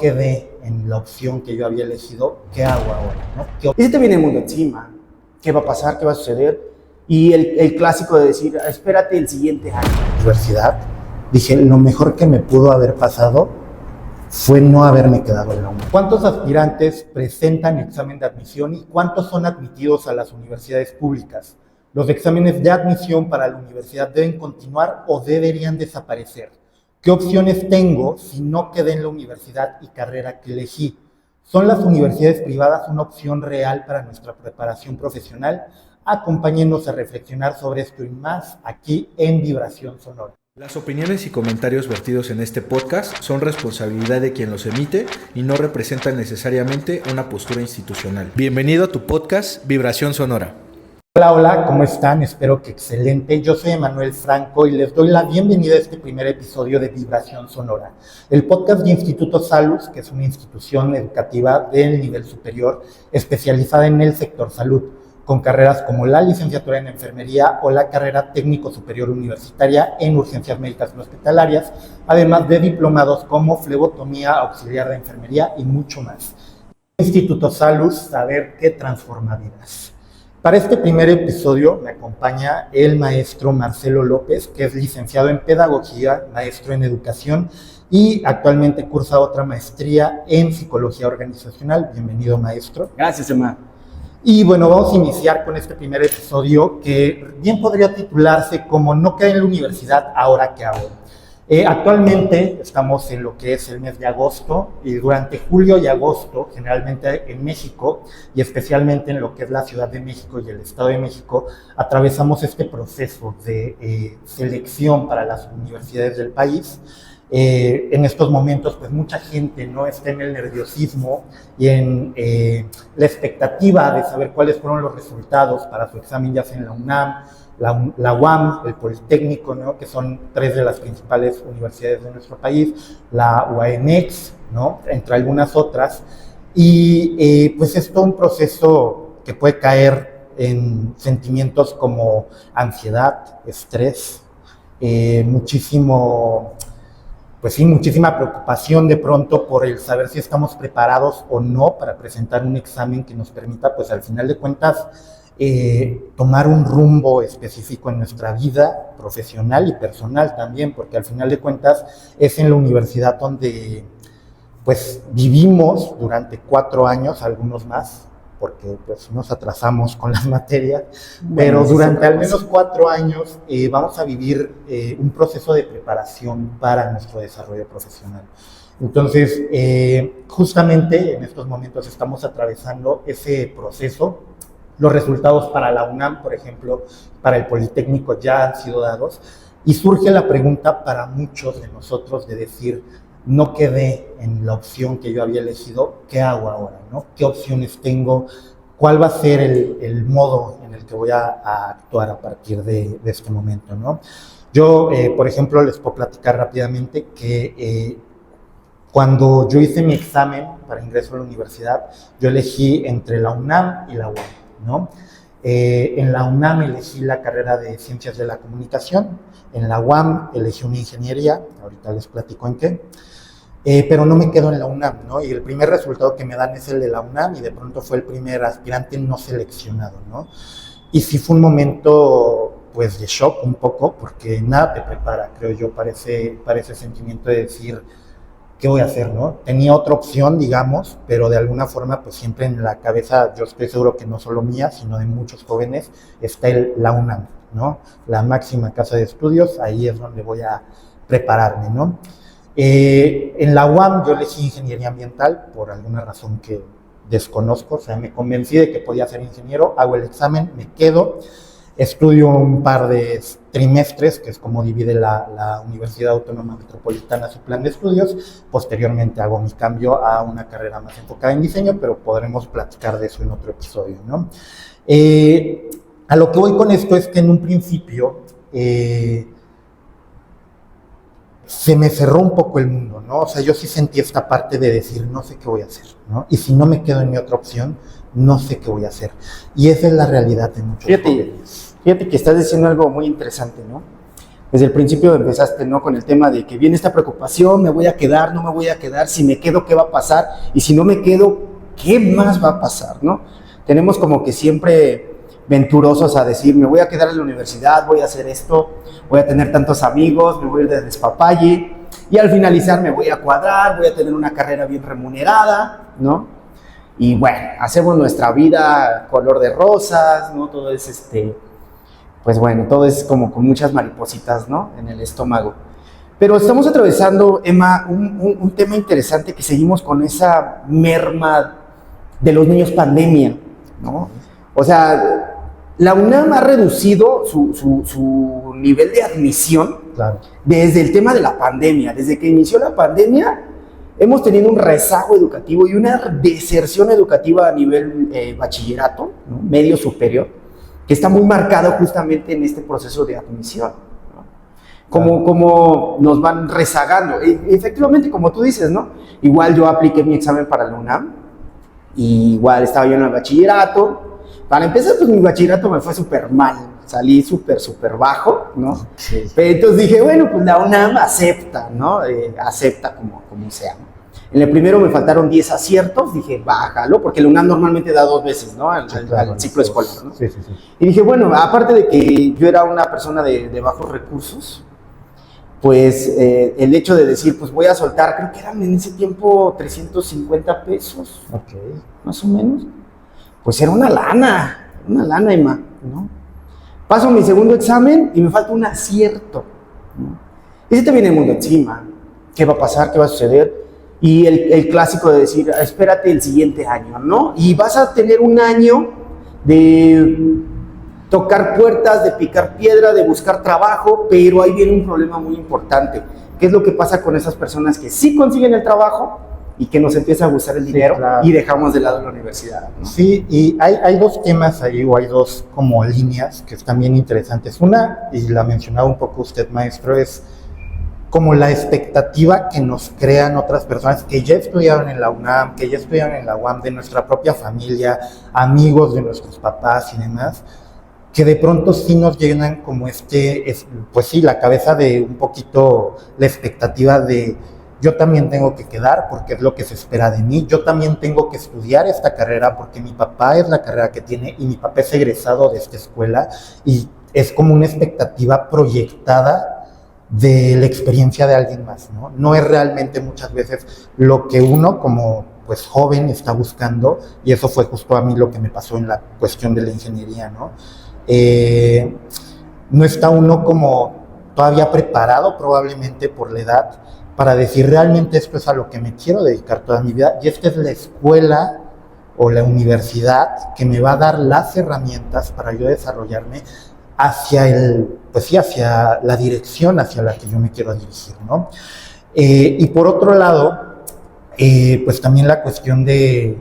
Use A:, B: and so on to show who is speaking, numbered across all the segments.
A: quedé en la opción que yo había elegido, ¿qué hago ahora? ¿No?
B: Y se te viene el mundo encima. ¿Qué va a pasar? ¿Qué va a suceder? Y el clásico de decir, espérate el siguiente año.
A: Universidad, dije, lo mejor que me pudo haber pasado fue no haberme quedado en la UNAM. ¿Cuántos aspirantes presentan examen de admisión y cuántos son admitidos a las universidades públicas? ¿Los exámenes de admisión para la universidad deben continuar o deberían desaparecer? ¿Qué opciones tengo si no quedé en la universidad y carrera que elegí? ¿Son las universidades privadas una opción real para nuestra preparación profesional? Acompáñenos a reflexionar sobre esto y más aquí en Vibración Sonora.
C: Las opiniones y comentarios vertidos en este podcast son responsabilidad de quien los emite y no representan necesariamente una postura institucional. Bienvenido a tu podcast Vibración Sonora.
A: Hola, ¿cómo están? Espero que excelente. Yo soy Emanuel Franco y les doy la bienvenida a este primer episodio de Vibración Sonora, el podcast de Instituto Salus, que es una institución educativa del nivel superior especializada en el sector salud, con carreras como la licenciatura en enfermería o la carrera técnico superior universitaria en urgencias médicas no hospitalarias, además de diplomados como flebotomía auxiliar de enfermería y mucho más. Instituto Salus, saber qué transforma vidas. Para este primer episodio me acompaña el maestro Marcelo López, que es licenciado en pedagogía, maestro en educación y actualmente cursa otra maestría en psicología organizacional. Bienvenido, maestro.
B: Gracias, Emma.
A: Y bueno, vamos a iniciar con este primer episodio que bien podría titularse como No quedé en la universidad, ¿ahora qué hago? Actualmente estamos en lo que es el mes de agosto y durante julio y agosto, generalmente en México y especialmente en lo que es la Ciudad de México y el Estado de México, atravesamos este proceso de selección para las universidades del país. En estos momentos, pues mucha gente no está en el nerviosismo y en la expectativa de saber cuáles fueron los resultados para su examen, ya sea en la UNAM, la UAM, el Politécnico, ¿no? Que son tres de las principales universidades de nuestro país, la UAMX, ¿no? Entre algunas otras, y pues es todo un proceso que puede caer en sentimientos como ansiedad, estrés, muchísima preocupación de pronto por el saber si estamos preparados o no para presentar un examen que nos permita, pues al final de cuentas, tomar un rumbo específico en nuestra vida profesional y personal también, porque al final de cuentas es en la universidad donde pues vivimos durante 4 años, algunos más, porque pues nos atrasamos con las materias, pero durante al menos 4 años vamos a vivir un proceso de preparación para nuestro desarrollo profesional. Entonces, justamente en estos momentos estamos atravesando ese proceso. Los resultados para la UNAM, por ejemplo, para el Politécnico ya han sido dados, y surge la pregunta para muchos de nosotros de decir, no quedé en la opción que yo había elegido, ¿qué hago ahora? ¿No? ¿Qué opciones tengo? ¿Cuál va a ser el modo en el que voy a actuar a partir de este momento, ¿no? Yo, por ejemplo, les puedo platicar rápidamente que cuando yo hice mi examen para ingreso a la universidad, yo elegí entre la UNAM y la UAM, ¿no? En la UNAM elegí la carrera de Ciencias de la Comunicación, en la UAM elegí una ingeniería, ahorita les platico en qué, pero no me quedo en la UNAM, ¿no? Y el primer resultado que me dan es el de la UNAM y de pronto fue el primer aspirante no seleccionado, ¿no? Y sí fue un momento, pues, de shock un poco, porque nada te prepara, creo yo, para ese sentimiento de decir, ¿qué voy a hacer, no? Tenía otra opción, digamos, pero de alguna forma, pues siempre en la cabeza, yo estoy seguro que no solo mía, sino de muchos jóvenes, está la UNAM, ¿no? La máxima casa de estudios, ahí es donde voy a prepararme, ¿no? En la UAM yo elegí ingeniería ambiental, por alguna razón que desconozco, o sea, me convencí de que podía ser ingeniero, hago el examen, me quedo, estudio un par de trimestres, que es como divide la Universidad Autónoma Metropolitana su plan de estudios. Posteriormente hago mi cambio a una carrera más enfocada en diseño, pero podremos platicar de eso en otro episodio, ¿no? A lo que voy con esto es que en un principio se me cerró un poco el mundo, ¿no? O sea, yo sí sentí esta parte de decir, no sé qué voy a hacer, ¿no? Y si no me quedo en mi otra opción, no sé qué voy a hacer. Y esa es la realidad de muchos jóvenes.
B: Fíjate que estás diciendo algo muy interesante, ¿no? Desde el principio empezaste, ¿no? Con el tema de que viene esta preocupación, me voy a quedar, no me voy a quedar, si me quedo, ¿qué va a pasar? Y si no me quedo, ¿qué más va a pasar, no? Tenemos como que siempre venturosos a decir, me voy a quedar en la universidad, voy a hacer esto, voy a tener tantos amigos, me voy a ir de despapalle, y al finalizar me voy a cuadrar, voy a tener una carrera bien remunerada, ¿no? Y bueno, hacemos nuestra vida color de rosas, ¿no? Todo es pues bueno, todo es como con muchas maripositas, ¿no? En el estómago. Pero estamos atravesando, Emma, un tema interesante, que seguimos con esa merma de los niños pandemia, ¿no? O sea, la UNAM ha reducido su nivel de admisión,
A: Claro.
B: desde el tema de la pandemia. Desde que inició la pandemia, hemos tenido un rezago educativo y una deserción educativa a nivel bachillerato, ¿no? Medio superior, que está muy marcado justamente en este proceso de admisión, ¿no? Como nos van rezagando. Efectivamente, como tú dices, ¿no? Igual yo apliqué mi examen para la UNAM, y igual estaba yo en el bachillerato. Para empezar, pues mi bachillerato me fue súper mal, salí súper bajo, ¿no?
A: Sí.
B: Pero entonces dije, bueno, pues la UNAM acepta, ¿no? Acepta como sea, ¿no? En el primero me faltaron 10 aciertos, dije, bájalo, porque la UNAM normalmente da 2 veces, ¿no? Al ciclo escolar, ¿no?
A: Sí.
B: Y dije, bueno, aparte de que yo era una persona de bajos recursos, pues el hecho de decir, pues voy a soltar, creo que eran en ese tiempo 350 pesos,
A: Ok.
B: más o menos, pues era una lana, Emma, ¿no? Paso mi segundo examen y me falta un acierto, ¿no? Y se te viene el mundo encima. ¿Qué va a pasar? ¿Qué va a suceder? Y el clásico de decir, espérate el siguiente año, ¿no? Y vas a tener un año de tocar puertas, de picar piedra, de buscar trabajo, pero ahí viene un problema muy importante. ¿Qué es lo que pasa con esas personas que sí consiguen el trabajo y que nos empieza a gustar el dinero,
A: claro,
B: y dejamos de lado la universidad, ¿no?
A: Sí, y hay dos temas ahí, o hay dos como líneas que están bien interesantes. Una, y la mencionaba un poco usted, maestro, es como la expectativa que nos crean otras personas que ya estudiaron en la UNAM, que ya estudiaron en la UAM, de nuestra propia familia, amigos de nuestros papás y demás, que de pronto sí nos llenan como pues sí, la cabeza de un poquito la expectativa de yo también tengo que quedar porque es lo que se espera de mí, yo también tengo que estudiar esta carrera porque mi papá es la carrera que tiene y mi papá es egresado de esta escuela, y es como una expectativa proyectada de la experiencia de alguien más, ¿no? No es realmente muchas veces lo que uno como pues joven está buscando, y eso fue justo a mí lo que me pasó en la cuestión de la ingeniería, ¿no? No está uno como todavía preparado probablemente por la edad para decir realmente esto es a lo que me quiero dedicar toda mi vida, y esta es la escuela o la universidad que me va a dar las herramientas para yo desarrollarme hacia hacia la dirección hacia la que yo me quiero dirigir, ¿no? Y por otro lado, pues también la cuestión del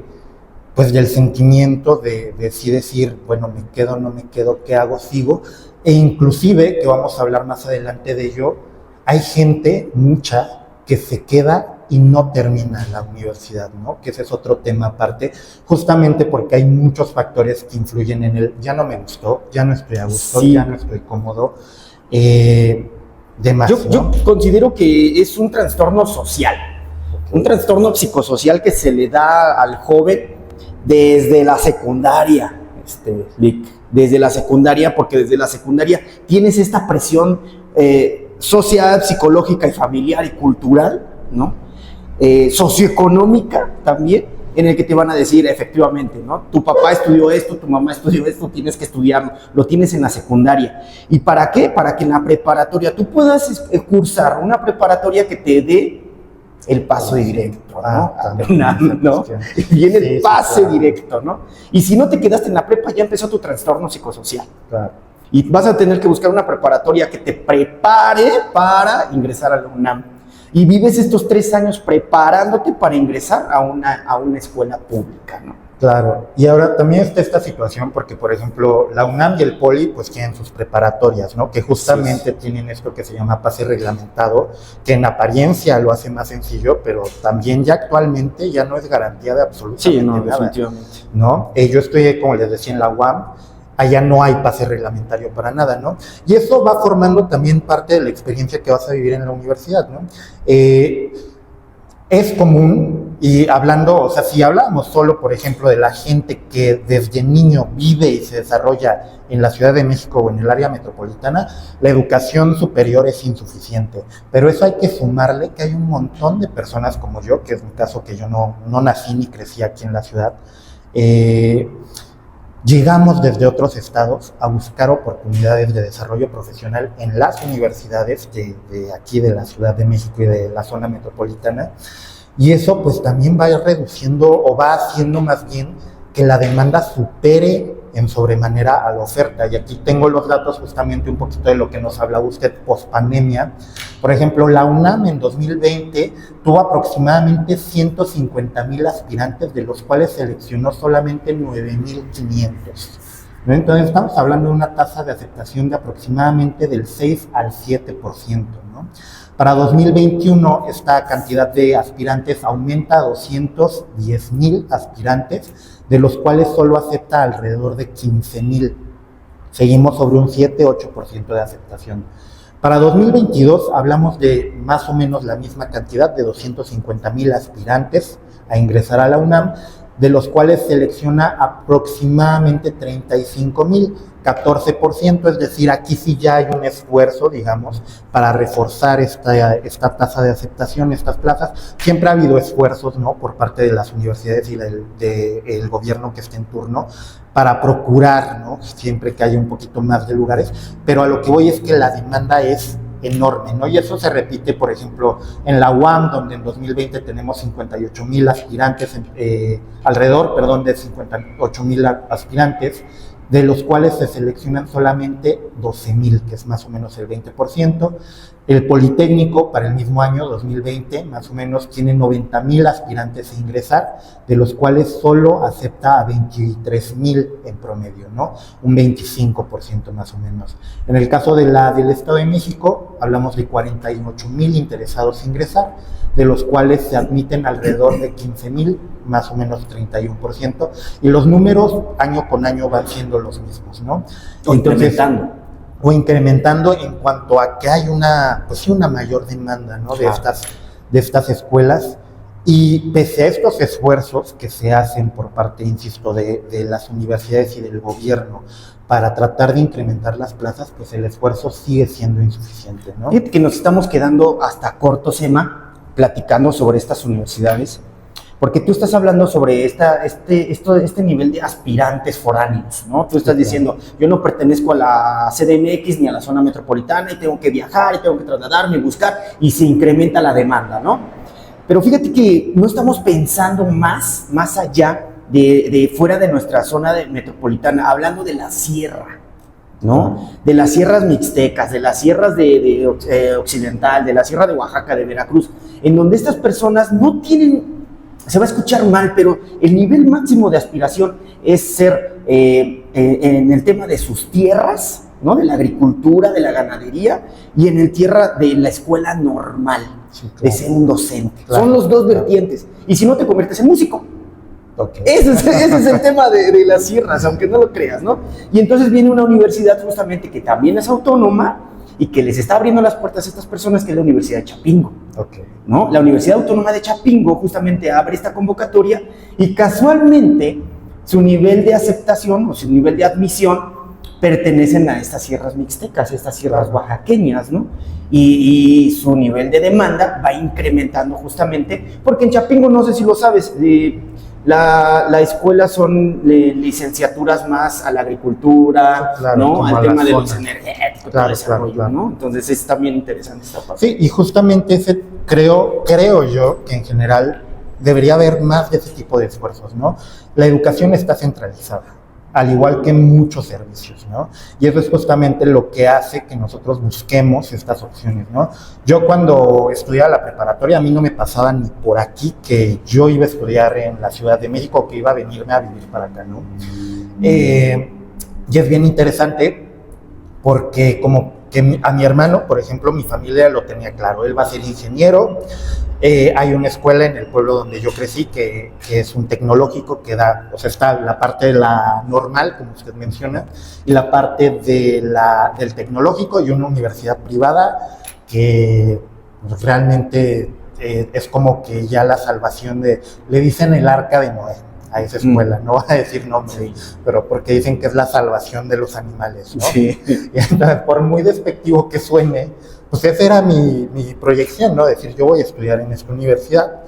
A: sentimiento de sí decir, bueno, me quedo, no me quedo, ¿qué hago? Sigo. E inclusive, que vamos a hablar más adelante de ello, hay gente, mucha, que se queda y no termina la universidad, ¿no? Que ese es otro tema aparte, justamente porque hay muchos factores que influyen en el, ya no me gustó, ya no estoy a gusto,
B: Sí.
A: ya no estoy cómodo, demás,
B: Yo considero que es un trastorno social, un trastorno psicosocial que se le da al joven desde la secundaria, Vic, desde la secundaria, porque desde la secundaria tienes esta presión social, psicológica y familiar y cultural, ¿no? Socioeconómica también, en el que te van a decir efectivamente, ¿no? Tu papá estudió esto, tu mamá estudió esto, tienes que estudiarlo, lo tienes en la secundaria. ¿Y para qué? Para que en la preparatoria tú puedas cursar una preparatoria que te dé el paso directo, ¿no? Viene el pase directo, ¿no? Y si no te quedaste en la prepa, ya empezó tu trastorno psicosocial.
A: Claro.
B: Y vas a tener que buscar una preparatoria que te prepare para ingresar a la UNAM. Y vives estos 3 años preparándote para ingresar a una escuela pública, ¿no?
A: Claro, y ahora también está esta situación porque, por ejemplo, la UNAM y el Poli pues tienen sus preparatorias, ¿no? Que justamente tienen esto que se llama pase reglamentado, que en apariencia lo hace más sencillo, pero también ya actualmente ya no es garantía de absolutamente nada,
B: definitivamente.
A: ¿no? Yo estoy, como les decía, en la UAM. allá no hay pase reglamentario para nada, ¿no? Y eso va formando también parte de la experiencia que vas a vivir en la universidad, ¿no? Es común, y hablando, o sea, si hablamos solo, por ejemplo, de la gente que desde niño vive y se desarrolla en la Ciudad de México o en el área metropolitana, la educación superior es insuficiente. Pero eso hay que sumarle que hay un montón de personas como yo, que es mi caso, que yo no nací ni crecí aquí en la ciudad, llegamos desde otros estados a buscar oportunidades de desarrollo profesional en las universidades de aquí de la Ciudad de México y de la zona metropolitana, y eso pues también va reduciendo o va haciendo más bien que la demanda supere en sobremanera a la oferta. Y aquí tengo los datos justamente un poquito de lo que nos hablaba usted post pandemia. Por ejemplo, la UNAM en 2020 tuvo aproximadamente 150,000 aspirantes, de los cuales seleccionó solamente 9,500. ¿No? Entonces estamos hablando de una tasa de aceptación de aproximadamente del 6 al 7%, ¿no? Para 2021 esta cantidad de aspirantes aumenta a 210,000 aspirantes, de los cuales solo acepta alrededor de 15,000. Seguimos sobre un 7-8% de aceptación. Para 2022 hablamos de más o menos la misma cantidad, de 250,000 aspirantes a ingresar a la UNAM, de los cuales selecciona aproximadamente 35,000, 14%, es decir, aquí sí ya hay un esfuerzo, digamos, para reforzar esta tasa de aceptación, estas plazas. Siempre ha habido esfuerzos, ¿no?, por parte de las universidades y del gobierno que esté en turno, para procurar, ¿no?, siempre que haya un poquito más de lugares, pero a lo que voy es que la demanda es enorme, ¿no? Y eso se repite, por ejemplo, en la UAM, donde en 2020 tenemos 58,000 aspirantes, alrededor de 58,000 aspirantes, de los cuales se seleccionan solamente 12,000, que es más o menos el 20%. El Politécnico, para el mismo año, 2020, más o menos tiene 90,000 aspirantes a ingresar, de los cuales solo acepta a 23,000 en promedio, ¿no? Un 25% más o menos. En el caso del Estado de México, hablamos de 48,000 interesados en ingresar, de los cuales se admiten alrededor de 15,000, más o menos 31%, y los números año con año van siendo los mismos, ¿no? O incrementando en cuanto a que hay una mayor demanda, ¿no?, de estas escuelas. Y pese a estos esfuerzos que se hacen por parte, insisto, de las universidades y del gobierno para tratar de incrementar las plazas, pues el esfuerzo sigue siendo insuficiente, ¿no?
B: Fíjate que nos estamos quedando hasta cortos, Emma, platicando sobre estas universidades, porque tú estás hablando sobre este nivel de aspirantes foráneos, ¿no? Tú estás diciendo, yo no pertenezco a la CDMX ni a la zona metropolitana y tengo que viajar y tengo que trasladarme y buscar, y se incrementa la demanda, ¿no? Pero fíjate que no estamos pensando más allá de fuera de nuestra zona metropolitana, hablando de la sierra, ¿no? De las sierras mixtecas, de las sierras de occidental, de la sierra de Oaxaca, de Veracruz, en donde estas personas no tienen, se va a escuchar mal, pero el nivel máximo de aspiración es ser en el tema de sus tierras, ¿no?, de la agricultura, de la ganadería, y en el tierra de la escuela normal, sí, claro, de ser un docente. Claro, son los dos vertientes. Y si no, te conviertes en músico. Okay. Ese es el tema de las sierras, aunque no lo creas, ¿no? Y entonces viene una universidad justamente que también es autónoma y que les está abriendo las puertas a estas personas, que es la Universidad de Chapingo. Okay. ¿No? La Universidad Autónoma de Chapingo justamente abre esta convocatoria y casualmente su nivel de aceptación o su nivel de admisión pertenecen a estas sierras mixtecas, estas sierras oaxaqueñas, ¿no? Y su nivel de demanda va incrementando justamente porque en Chapingo, no sé si lo sabes, la escuela son licenciaturas más a la agricultura, claro, ¿no?, al tema de los energéticos, claro, todo ese rollo, claro, ¿no? Entonces es también interesante esta parte.
A: Sí, y justamente ese creo yo que en general debería haber más de ese tipo de esfuerzos, ¿no? La educación está centralizada, al igual que muchos servicios, ¿no? Y eso es justamente lo que hace que nosotros busquemos estas opciones, ¿no? Yo cuando estudiaba la preparatoria, a mí no me pasaba ni por aquí que yo iba a estudiar en la Ciudad de México, que iba a venirme a vivir para acá, ¿no? Y es bien interesante porque, como que a mi hermano, por ejemplo, mi familia lo tenía claro, él va a ser ingeniero. Hay una escuela en el pueblo donde yo crecí que es un tecnológico que da, o sea, está la parte de la normal, como usted menciona, y la parte del tecnológico, y una universidad privada que pues, realmente es como que ya la salvación le dicen el arca de Noé a esa escuela, no voy a decir nombres, pero porque dicen que es la salvación de los animales, ¿no?
B: Sí.
A: Y entonces, por muy despectivo que suene, pues esa era mi proyección, ¿no? Decir, yo voy a estudiar en esta universidad,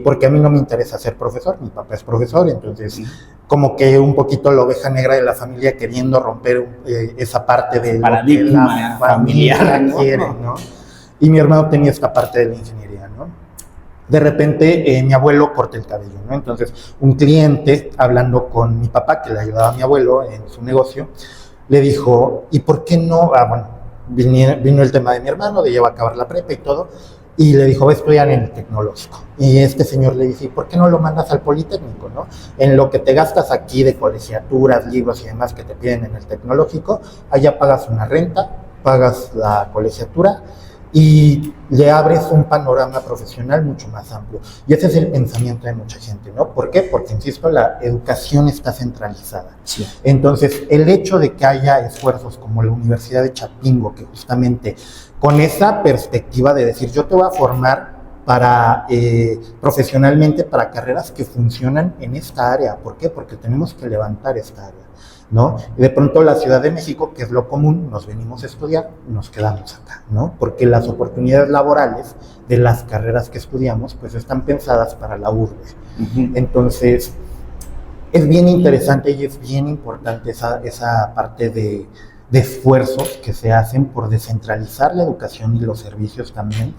A: porque a mí no me interesa ser profesor, mi papá es profesor, entonces como que un poquito la oveja negra de la familia queriendo romper esa parte del
B: paradigma familiar, ¿no?
A: quiere, ¿no? Y mi hermano tenía esta parte de la ingeniería, ¿no? De repente mi abuelo corta el cabello, ¿no? Entonces un cliente, hablando con mi papá, que le ayudaba a mi abuelo en su negocio, le dijo, ¿y por qué no? Bueno, vino el tema de mi hermano, de llevar a acabar la prepa y todo, y le dijo, va a estudiar en el tecnológico. Y este señor le dice, ¿por qué no lo mandas al Politécnico, no? En lo que te gastas aquí de colegiaturas, libros y demás que te piden en el tecnológico, allá pagas una renta, pagas la colegiatura, y le abres un panorama profesional mucho más amplio. Y ese es el pensamiento de mucha gente, ¿no? ¿Por qué? Porque, insisto, la educación está centralizada.
B: Sí.
A: Entonces, el hecho de que haya esfuerzos como la Universidad de Chapingo, que justamente con esa perspectiva de decir, yo te voy a formar para profesionalmente para carreras que funcionan en esta área. ¿Por qué? Porque tenemos que levantar esta área, ¿no? Y de pronto la Ciudad de México, que es lo común, nos venimos a estudiar y nos quedamos acá, ¿no? Porque las oportunidades laborales de las carreras que estudiamos, pues están pensadas para la urbe. Entonces, es bien interesante y es bien importante esa parte de esfuerzos que se hacen por descentralizar la educación y los servicios también,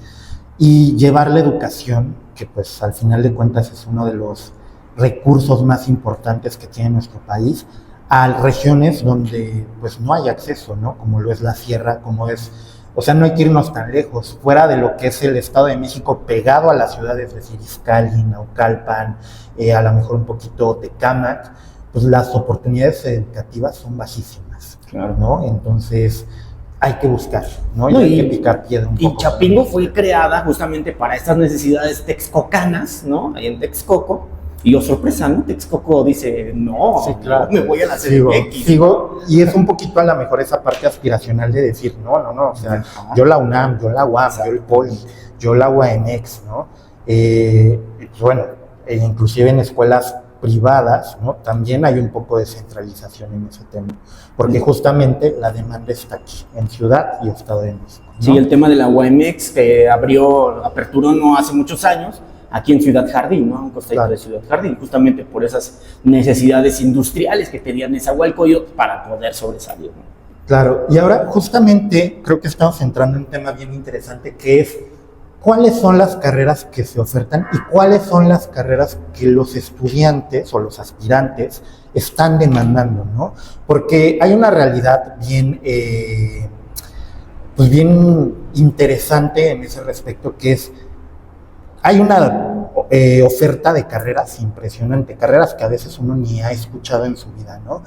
A: y llevar la educación, que pues al final de cuentas es uno de los recursos más importantes que tiene nuestro país, a regiones donde pues no hay acceso, ¿no? Como lo es la sierra, como es, o sea, no hay que irnos tan lejos, fuera de lo que es el Estado de México, pegado a las ciudades de Iztacalco, Naucalpan, a lo mejor un poquito Tecámac, pues las oportunidades educativas son bajísimas,
B: claro,
A: ¿no? Entonces hay que buscar, ¿no? Y hay que picar piedra un poco.
B: Y Chapingo fue creada justamente para estas necesidades texcocanas, ¿no? Ahí en Texcoco. Y oh, sorpresa, ¿no? Texcoco dice, no,
A: sí, claro,
B: me voy a la CDMX.
A: Sigo, y es un poquito a lo mejor esa parte aspiracional de decir, no, o sea, yo la UNAM, yo la UAM, yo el Poli, yo la UAMX, ¿no? Bueno, inclusive en escuelas privadas, ¿no? También hay un poco de centralización en ese tema, porque justamente la demanda está aquí, en Ciudad y Estado de México, ¿no?
B: Sí, el tema de la UAMX que aperturó no hace muchos años, aquí en Ciudad Jardín, ¿no? Un costadito claro. de Ciudad Jardín, justamente por esas necesidades industriales que tenían Nezahualcóyotl para poder sobresalir, ¿no?
A: Claro, y ahora justamente creo que estamos entrando en un tema bien interesante, que es cuáles son las carreras que se ofertan y cuáles son las carreras que los estudiantes o los aspirantes están demandando, ¿no? Porque hay una realidad bien, pues bien interesante en ese respecto, que es, hay una oferta de carreras impresionante, carreras que a veces uno ni ha escuchado en su vida, ¿no?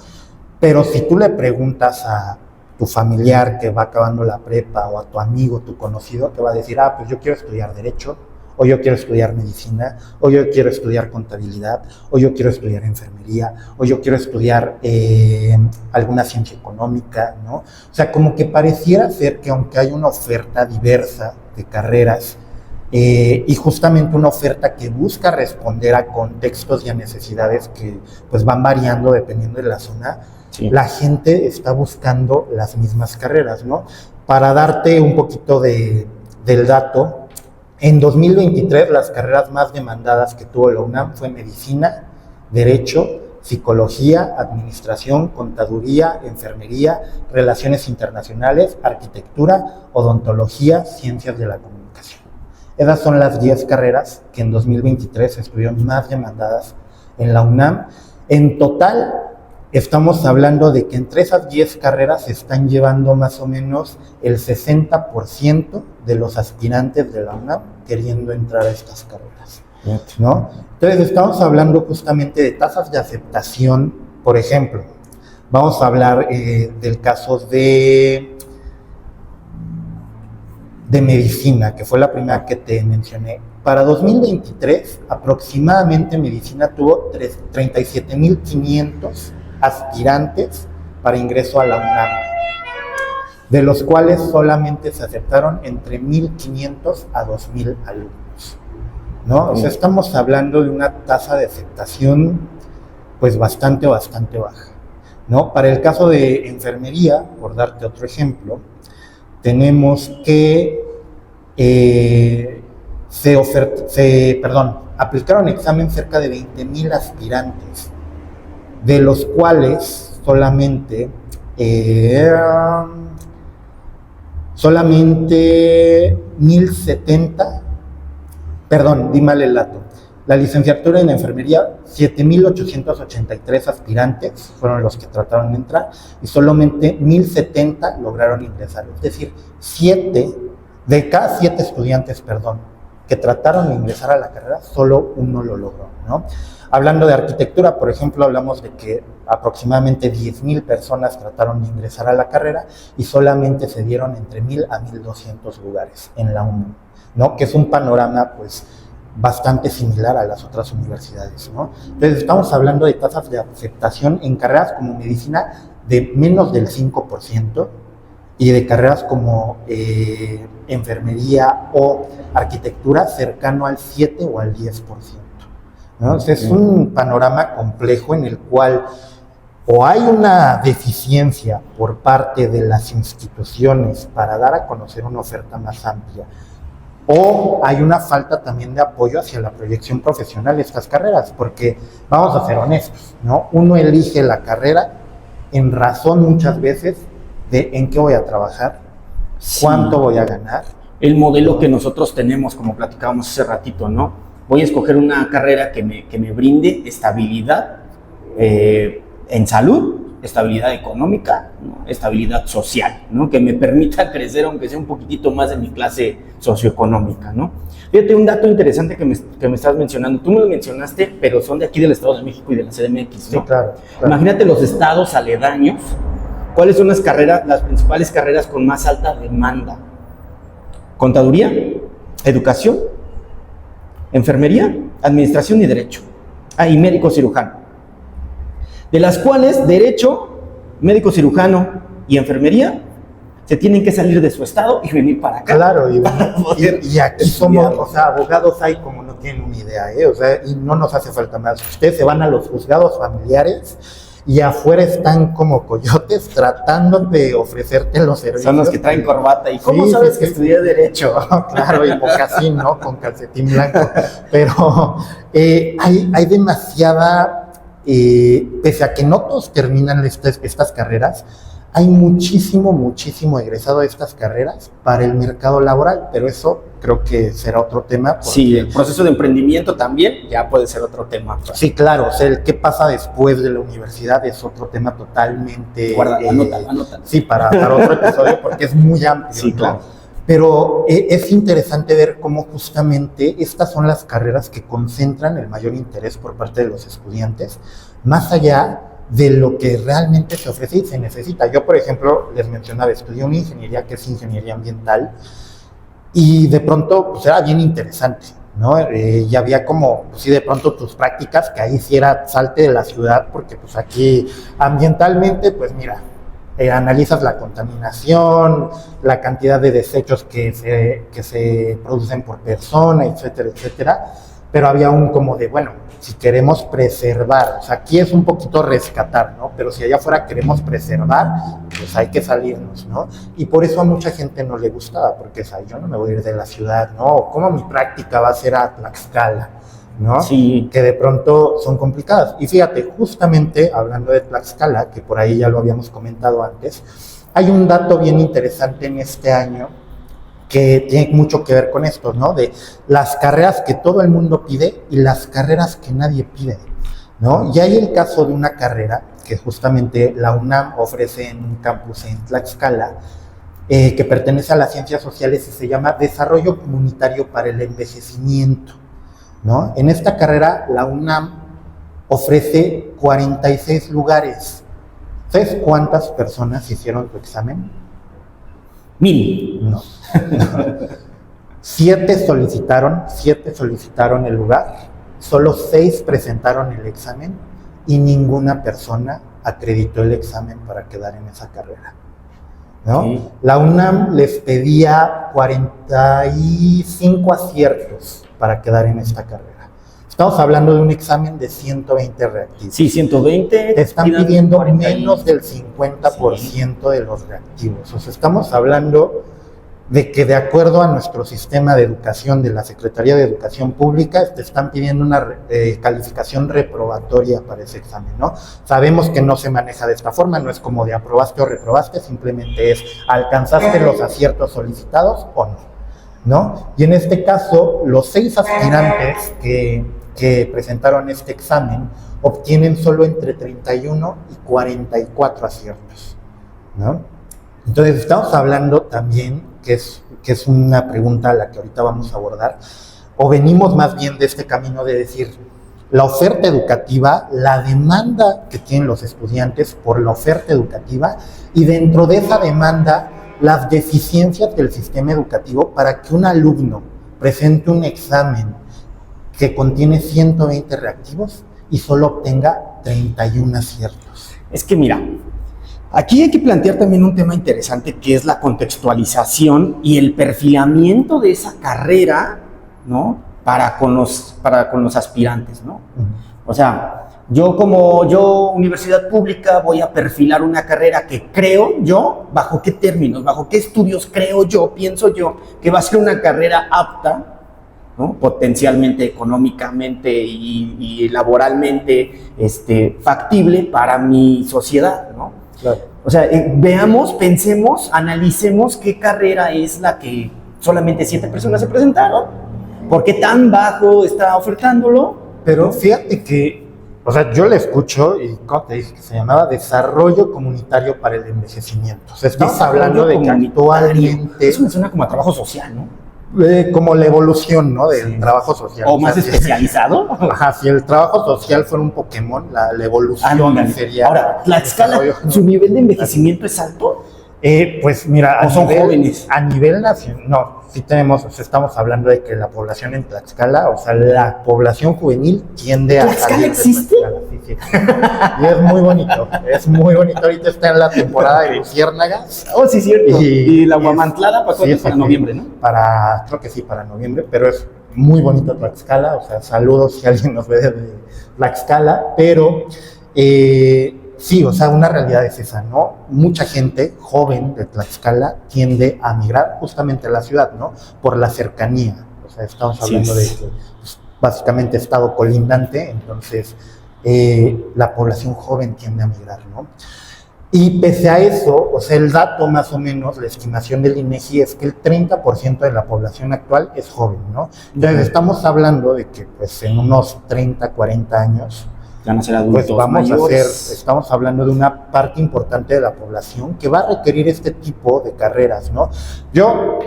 A: Pero si tú le preguntas a tu familiar que va acabando la prepa o a tu amigo, tu conocido, te va a decir, pues yo quiero estudiar Derecho, o yo quiero estudiar Medicina, o yo quiero estudiar Contabilidad, o yo quiero estudiar Enfermería, o yo quiero estudiar alguna ciencia económica, ¿no? O sea, como que pareciera ser que aunque hay una oferta diversa de carreras, y justamente una oferta que busca responder a contextos y a necesidades que pues van variando dependiendo de la zona, sí. La gente está buscando las mismas carreras, ¿no? Para darte un poquito del dato, en 2023 las carreras más demandadas que tuvo la UNAM fue Medicina, Derecho, Psicología, Administración, Contaduría, Enfermería, Relaciones Internacionales, Arquitectura, Odontología, Ciencias de la Comunicación. Esas son las 10 carreras que en 2023 estuvieron más demandadas en la UNAM. En total, estamos hablando de que entre esas 10 carreras se están llevando más o menos el 60% de los aspirantes de la UNAM queriendo entrar a estas carreras, ¿no? Entonces estamos hablando justamente de tasas de aceptación, por ejemplo. Vamos a hablar del caso de de medicina, que fue la primera que te mencioné. Para 2023, aproximadamente medicina tuvo 37.500 aspirantes para ingreso a la UNAM, de los cuales solamente se aceptaron entre 1.500 a 2.000 alumnos, ¿no? O sea, estamos hablando de una tasa de aceptación pues bastante baja, ¿no? Para el caso de enfermería, por darte otro ejemplo, tenemos que aplicaron examen cerca de 20.000 aspirantes, de los cuales solamente 1.070, perdón, di mal el dato. La licenciatura en enfermería, 7.883 aspirantes fueron los que trataron de entrar y solamente 1.070 lograron ingresar. Es decir, de cada 7 estudiantes, que trataron de ingresar a la carrera, solo uno lo logró, ¿no? Hablando de arquitectura, por ejemplo, hablamos de que aproximadamente 10.000 personas trataron de ingresar a la carrera y solamente se dieron entre 1.000 a 1.200 lugares en la UNAM, ¿no? Que es un panorama, pues, bastante similar a las otras universidades, ¿no? Entonces, estamos hablando de tasas de aceptación en carreras como medicina de menos del 5% y de carreras como enfermería o arquitectura cercano al 7 o al 10%, ¿no? Entonces, es un panorama complejo en el cual o hay una deficiencia por parte de las instituciones para dar a conocer una oferta más amplia, o hay una falta también de apoyo hacia la proyección profesional de estas carreras, porque vamos a ser honestos, ¿no? Uno elige la carrera en razón muchas veces de en qué voy a trabajar, cuánto voy a ganar.
B: El modelo que nosotros tenemos, como platicábamos hace ratito, ¿no? Voy a escoger una carrera que me brinde estabilidad en salud, estabilidad económica, ¿no? Estabilidad social, ¿no? Que me permita crecer aunque sea un poquitito más de mi clase socioeconómica, ¿no? Fíjate, un dato interesante que me estás mencionando, tú me lo mencionaste, pero son de aquí del Estado de México y de la CDMX, ¿no?
A: Sí, claro.
B: Imagínate los estados aledaños, ¿cuáles son las principales carreras con más alta demanda? Contaduría, educación, enfermería, administración y derecho. Y médico cirujano. De las cuales derecho, médico cirujano y enfermería se tienen que salir de su estado y venir para acá.
A: Claro, y aquí somos, o sea, abogados hay como no tienen una idea, o sea, y no nos hace falta más. Ustedes se van a los juzgados familiares y afuera están como coyotes tratando de ofrecerte los servicios.
B: Son los que traen corbata. ¿Y cómo sabes que estudié Derecho?
A: Claro, y mocasín, ¿no? Con calcetín blanco. Pero hay demasiada... pese a que no todos terminan estas carreras, hay muchísimo egresado de estas carreras para el mercado laboral, pero eso creo que será otro tema.
B: Sí, el proceso de emprendimiento también ya puede ser otro tema.
A: Sí, claro, o sea, el qué pasa después de la universidad es otro tema totalmente...
B: Anótalo.
A: Sí, para otro episodio, porque es muy amplio.
B: Sí, claro.
A: ¿No? Pero es interesante ver cómo justamente estas son las carreras que concentran el mayor interés por parte de los estudiantes, más allá de lo que realmente se ofrece y se necesita. Yo, por ejemplo, les mencionaba, estudié una ingeniería que es ingeniería ambiental y de pronto pues, era bien interesante, ¿no? Y había como, pues, sí, de pronto tus prácticas, que ahí sí era salte de la ciudad, porque pues aquí ambientalmente, pues mira, analizas la contaminación, la cantidad de desechos que se producen por persona, etcétera, etcétera, pero había un como de, bueno, si queremos preservar, o sea, aquí es un poquito rescatar, ¿no? Pero si allá afuera queremos preservar, pues hay que salirnos, ¿no? Y por eso a mucha gente no le gustaba, porque o sea, yo no me voy a ir de la ciudad, ¿no? ¿Cómo mi práctica va a ser a Tlaxcala? ¿No?
B: Sí.
A: Que de pronto son complicadas. Y fíjate, justamente hablando de Tlaxcala, que por ahí ya lo habíamos comentado antes, hay un dato bien interesante en este año que tiene mucho que ver con esto, ¿no? De las carreras que todo el mundo pide y las carreras que nadie pide, ¿no? Y hay el caso de una carrera que justamente la UNAM ofrece en un campus en Tlaxcala, que pertenece a las ciencias sociales y se llama Desarrollo Comunitario para el Envejecimiento, ¿no? En esta carrera la UNAM ofrece 46 lugares. ¿Sabes cuántas personas hicieron tu examen?
B: 1000.
A: No. 7 solicitaron el lugar, solo 6 presentaron el examen y ninguna persona acreditó el examen para quedar en esa carrera, ¿no?
B: Sí.
A: La UNAM les pedía 45 aciertos para quedar en esta carrera. Estamos hablando de un examen de 120 reactivos.
B: Sí, 120.
A: Te están
B: pidan
A: pidiendo
B: 40 y-
A: menos del 50% de los reactivos. O sea, estamos hablando de que de acuerdo a nuestro sistema de educación de la Secretaría de Educación Pública, te están pidiendo una calificación reprobatoria para ese examen, ¿no? Sabemos que no se maneja de esta forma, no es como de aprobaste o reprobaste, simplemente es alcanzaste los aciertos solicitados o ¿no? Y en este caso, los 6 aspirantes que presentaron este examen obtienen solo entre 31 y 44 aciertos, ¿no? Entonces, estamos hablando también, que es una pregunta a la que ahorita vamos a abordar, o venimos más bien de este camino de decir, la oferta educativa, la demanda que tienen los estudiantes por la oferta educativa, y dentro de esa demanda, las deficiencias del sistema educativo para que un alumno presente un examen que contiene 120 reactivos y solo obtenga 31 aciertos.
B: Es que mira, aquí hay que plantear también un tema interesante que es la contextualización y el perfilamiento de esa carrera, ¿no? Para con los aspirantes, ¿no? O sea, yo, universidad pública, voy a perfilar una carrera que creo yo, ¿bajo qué términos, bajo qué estudios creo yo, pienso yo, que va a ser una carrera apta, ¿no? Potencialmente, económicamente y laboralmente factible para mi sociedad, ¿no?
A: Claro.
B: O sea, veamos, pensemos, analicemos qué carrera es la que solamente 7 personas se presentaron, por qué tan bajo está ofertándolo.
A: Pero fíjate que, o sea, yo le escucho y como te dije que se llamaba Desarrollo Comunitario para el Envejecimiento. O sea, estamos hablando de que actualmente,
B: Eso me suena como a trabajo social, ¿no?
A: como la evolución, ¿no? Del trabajo social.
B: O más
A: sea,
B: especializado.
A: Ajá, si el trabajo social fuera un Pokémon, la evolución
B: no,
A: sería...
B: Ahora, Tlaxcala,
A: desarrollo.
B: ¿su nivel de envejecimiento es alto?
A: Pues mira,
B: ¿O son jóvenes?
A: A nivel nacional, no, sí tenemos, o sea, estamos hablando de que la población en Tlaxcala, o sea, la población juvenil tiende a
B: ¿Tlaxcala
A: salir de
B: existe?
A: Tlaxcala, sí. Y es muy bonito, ahorita está en la temporada de luciérnagas.
B: Oh, sí, cierto. Y la
A: es-
B: guamantlada, ¿para cuándo?
A: sí,
B: Para
A: sí,
B: noviembre, ¿no?
A: Creo que sí, para noviembre, pero es muy bonito Tlaxcala, o sea, saludos si alguien nos ve de Tlaxcala, pero sí, o sea, una realidad es esa, ¿no? Mucha gente joven de Tlaxcala tiende a migrar justamente a la ciudad, ¿no? Por la cercanía, o sea, estamos hablando de que, pues, básicamente estado colindante, entonces la población joven tiende a migrar, ¿no? Y pese a eso, o sea, el dato más o menos, la estimación del INEGI es que el 30% de la población actual es joven, ¿no? Entonces estamos hablando de que pues en unos 30, 40 años,
B: Van a ser adultos
A: pues vamos
B: mayores.
A: estamos hablando de una parte importante de la población que va a requerir este tipo de carreras, ¿no? Yo,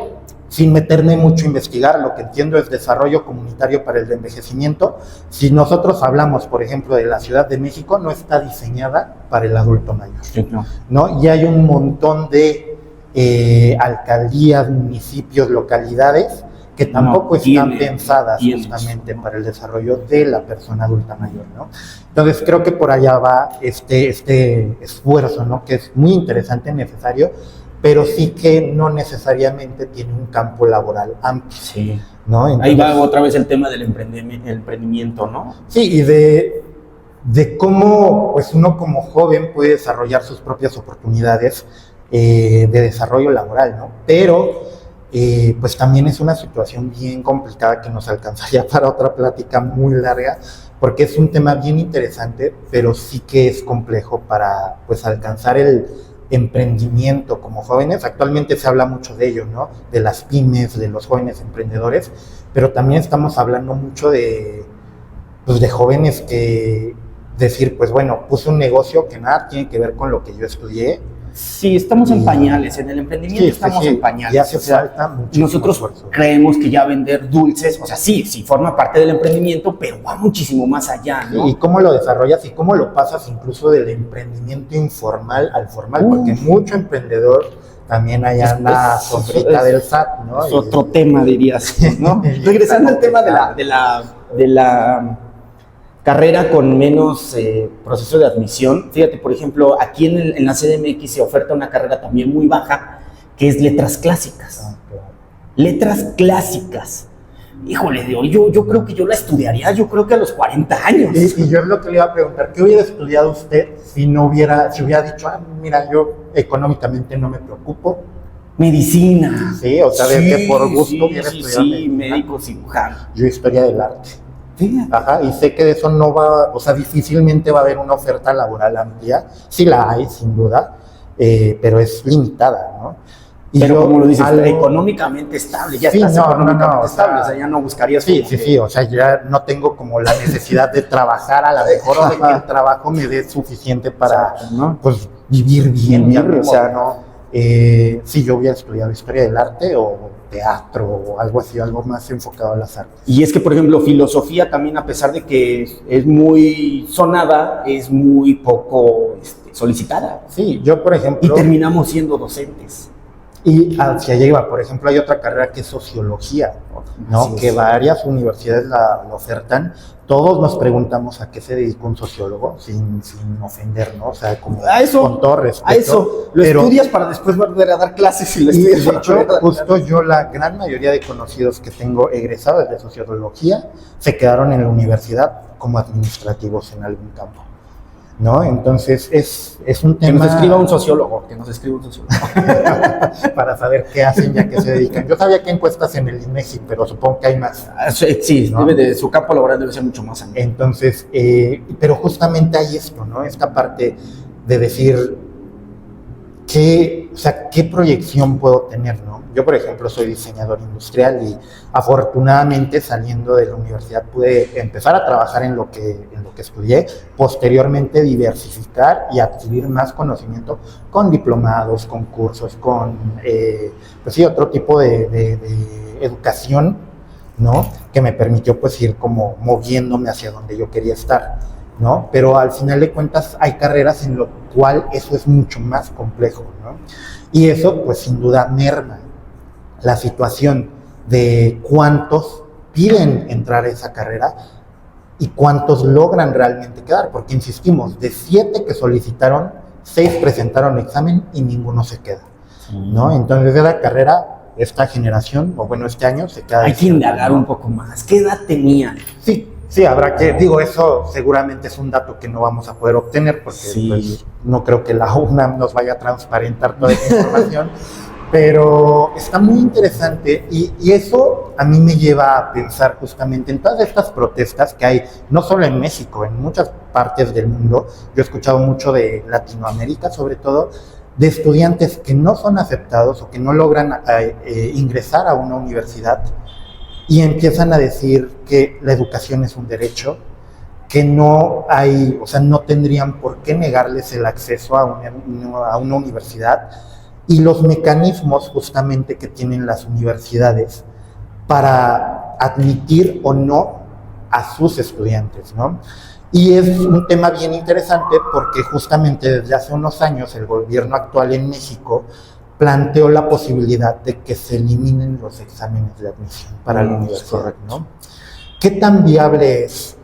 A: sin meterme mucho a investigar, lo que entiendo es desarrollo comunitario para el envejecimiento. Si nosotros hablamos, por ejemplo, de la Ciudad de México, no está diseñada para el adulto mayor,
B: Sí, no.
A: ¿no? Y hay un montón de alcaldías, municipios, localidades que tampoco están pensadas justamente para el desarrollo de la persona adulta mayor, ¿no? Entonces creo que por allá va este esfuerzo, ¿no? Que es muy interesante, necesario, pero sí que no necesariamente tiene un campo laboral amplio,
B: Sí.
A: ¿no?
B: Ahí va otra vez el tema del emprendimiento, ¿no?
A: Sí, y de cómo pues uno como joven puede desarrollar sus propias oportunidades de desarrollo laboral, ¿no? Pero pues también es una situación bien complicada que nos alcanzaría para otra plática muy larga, porque es un tema bien interesante, pero sí que es complejo para pues alcanzar el emprendimiento como jóvenes. Actualmente se habla mucho de ello, ¿no? De las pymes, de los jóvenes emprendedores, pero también estamos hablando mucho de jóvenes que decir, pues bueno, puse un negocio que nada tiene que ver con lo que yo estudié.
B: Sí, estamos en pañales, en el emprendimiento estamos en pañales.
A: Y hace
B: o sea,
A: falta muchísimo
B: nosotros
A: esfuerzo.
B: creemos que ya vender dulces, o sea, sí forma parte del emprendimiento, pero va muchísimo más allá, ¿no?
A: Y cómo lo desarrollas y cómo lo pasas incluso del emprendimiento informal al formal, porque mucho emprendedor también hay una sombrita del SAT, ¿no?
B: Es otro tema, dirías, ¿no? Regresando al tema de la carrera con menos proceso de admisión, fíjate, por ejemplo, aquí en la CDMX se oferta una carrera también muy baja, que es letras clásicas.
A: Claro.
B: Letras clásicas. Híjole, yo creo que yo la estudiaría, yo creo que a los 40 años.
A: Y yo es lo que le iba a preguntar, ¿qué hubiera estudiado usted si hubiera dicho, mira, yo económicamente no me preocupo?
B: Medicina.
A: Sí, o sea, de que por gusto hubiera estudiado medicina.
B: Médico cirujano.
A: Yo historia del arte.
B: Fíjate.
A: Ajá, y sé que de eso no va, o sea, difícilmente va a haber una oferta laboral amplia, sí la hay, sin duda, pero es limitada, ¿no? Y
B: pero como lo dices, económicamente estable, ya estás económicamente estable, o sea, ya no buscarías...
A: Sí, o sea, ya no tengo como la necesidad de trabajar a la mejor, o de que el trabajo me dé suficiente para, ¿no? Pues, vivir bien, o sea, ¿no? Sí, yo hubiera estudiado historia del arte o teatro o algo así, algo más enfocado a las artes.
B: Y es que, por ejemplo, filosofía también, a pesar de que es muy sonada, es muy poco solicitada.
A: Sí, yo, por ejemplo...
B: Y terminamos siendo docentes.
A: Y hacia allá iba, por ejemplo, hay otra carrera que es sociología, ¿no? Que varias universidades la ofertan. Todos nos preguntamos a qué se dedica un sociólogo, sin ofender, ¿no? O sea, como
B: a eso,
A: con todo respeto.
B: A eso, lo estudias para después volver a dar clases y lo estudias.
A: De hecho, justo yo, la gran mayoría de conocidos que tengo egresados de sociología, se quedaron en la universidad como administrativos en algún campo, ¿no? Entonces, es un tema...
B: Que nos escriba un sociólogo,
A: para saber qué hacen y a qué se dedican. Yo sabía que encuestas en el INEGI, pero supongo que hay más.
B: Sí,
A: ¿no?
B: Su campo laboral debe ser mucho más amplio.
A: Entonces, pero justamente hay esto, ¿no? Esta parte de decir, ¿qué proyección puedo tener, no? Yo, por ejemplo, soy diseñador industrial y afortunadamente saliendo de la universidad pude empezar a trabajar en lo que estudié, posteriormente diversificar y adquirir más conocimiento con diplomados, con cursos, con, pues sí, otro tipo de educación, ¿no? Que me permitió pues ir como moviéndome hacia donde yo quería estar, ¿no? Pero al final de cuentas hay carreras en lo cual eso es mucho más complejo, ¿no? Y eso pues sin duda merma la situación de cuántos piden entrar a esa carrera y cuántos logran realmente quedar, porque insistimos, de 7 que solicitaron, 6 presentaron examen y ninguno se queda, ¿no? Entonces de la carrera, esta generación, o bueno, este año se queda...
B: Hay que indagar un poco más. ¿Qué edad tenían?
A: Sí, habrá que, eso seguramente es un dato que no vamos a poder obtener, porque pues, no creo que la UNAM nos vaya a transparentar toda esa información, pero está muy interesante y eso a mí me lleva a pensar justamente en todas estas protestas que hay, no solo en México, en muchas partes del mundo. Yo he escuchado mucho de Latinoamérica, sobre todo, de estudiantes que no son aceptados o que no logran ingresar a una universidad y empiezan a decir que la educación es un derecho, que no hay, o sea, no tendrían por qué negarles el acceso a una universidad, y los mecanismos justamente que tienen las universidades para admitir o no a sus estudiantes, ¿no? Y es un tema bien interesante porque justamente desde hace unos años el gobierno actual en México planteó la posibilidad de que se eliminen los exámenes de admisión para la universidad, ¿no? ¿Qué tan viable es?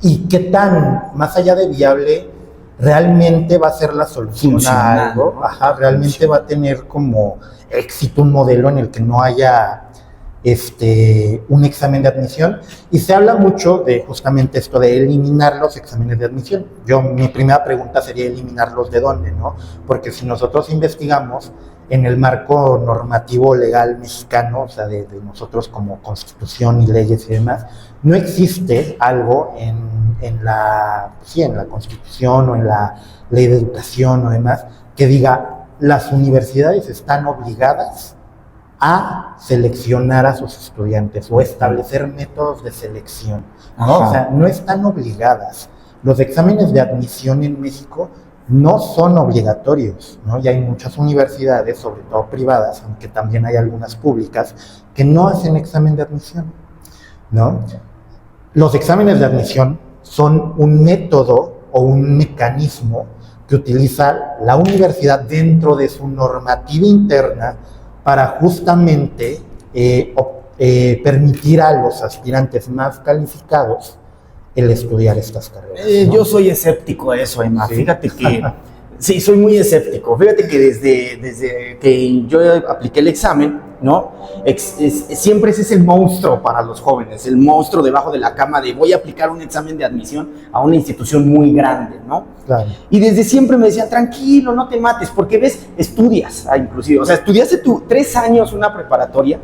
A: ¿Y qué tan, más allá de viable, realmente va a ser la solución a algo?
B: ¿No?
A: Ajá, realmente va a tener como éxito un modelo en el que no haya un examen de admisión. Y se habla mucho de justamente esto de eliminar los exámenes de admisión. Mi primera pregunta sería eliminarlos de dónde, ¿no? Porque si nosotros investigamos en el marco normativo legal mexicano, o sea, de nosotros como constitución y leyes y demás, no existe algo en la constitución o en la ley de educación o demás que diga las universidades están obligadas a seleccionar a sus estudiantes o establecer métodos de selección, ¿no? O sea, no están obligadas. Los exámenes de admisión en México no son obligatorios, ¿no? Y hay muchas universidades, sobre todo privadas, aunque también hay algunas públicas, que no hacen examen de admisión, ¿no? Los exámenes de admisión son un método o un mecanismo que utiliza la universidad dentro de su normativa interna para justamente permitir a los aspirantes más calificados el estudiar estas carreras, ¿no?
B: Yo soy escéptico a eso, Emma.
A: Sí.
B: Fíjate que sí, soy muy escéptico. Fíjate que desde que yo apliqué el examen, ¿no? Siempre ese es el monstruo para los jóvenes, el monstruo debajo de la cama de voy a aplicar un examen de admisión a una institución muy grande, ¿no?
A: Claro.
B: Y desde siempre me decían, tranquilo, no te mates, porque ves, estudias, inclusive, o sea, estudiaste tú 3 años una preparatoria,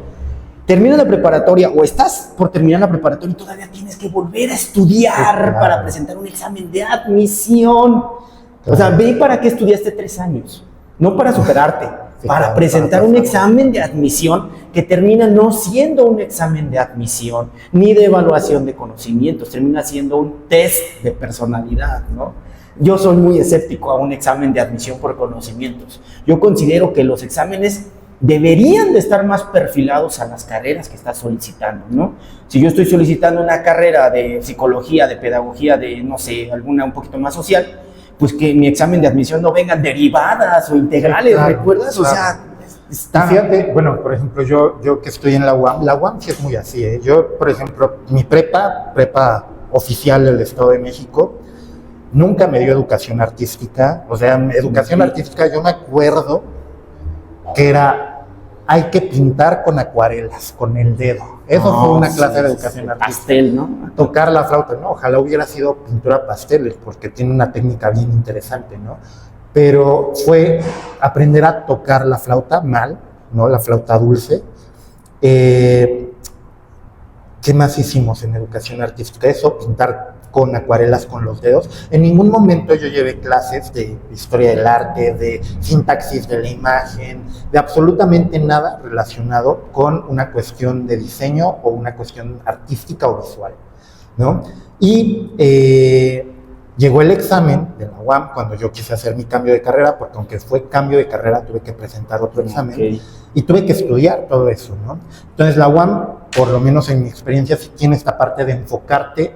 B: terminas la preparatoria o estás por terminar la preparatoria y todavía tienes que volver a estudiar,
A: Sí, claro,
B: para presentar un examen de admisión. O sea, ve para qué estudiaste 3 años, no para superarte,
A: Sí,
B: para
A: claro,
B: presentar
A: para
B: un
A: pasar.
B: examen de admisión que termina no siendo un examen de admisión ni de evaluación de conocimientos, termina siendo un test de personalidad, ¿no? Yo soy muy escéptico a un examen de admisión por conocimientos. Yo considero que los exámenes deberían de estar más perfilados a las carreras que estás solicitando, ¿no? Si yo estoy solicitando una carrera de psicología, de pedagogía, de, no sé, alguna un poquito más social, pues que mi examen de admisión no vengan derivadas o integrales,
A: Sí, claro,
B: ¿recuerdas?
A: claro.
B: O sea,
A: Y
B: está...
A: fíjate, bueno, por ejemplo, yo que estoy en la UAM sí es muy así, ¿eh? Yo, por ejemplo, mi prepa oficial del Estado de México, nunca me dio educación artística. O sea, educación artística, yo me acuerdo que era, hay que pintar con acuarelas, con el dedo. Eso fue una clase de educación artística.
B: Pastel, ¿no?
A: Tocar la flauta, no, ojalá hubiera sido pintura pasteles, porque tiene una técnica bien interesante, ¿no? Pero fue aprender a tocar la flauta mal, ¿no? La flauta dulce. ¿Qué más hicimos en educación artística? Eso, pintar con acuarelas con los dedos. En ningún momento yo llevé clases de historia del arte, de sintaxis de la imagen, de absolutamente nada relacionado con una cuestión de diseño o una cuestión artística o visual, ¿no? Y llegó el examen de la UAM cuando yo quise hacer mi cambio de carrera, porque aunque fue cambio de carrera, tuve que presentar otro examen.
B: Okay.
A: Y tuve que estudiar todo eso, ¿no? Entonces la UAM, por lo menos en mi experiencia, sí tiene esta parte de enfocarte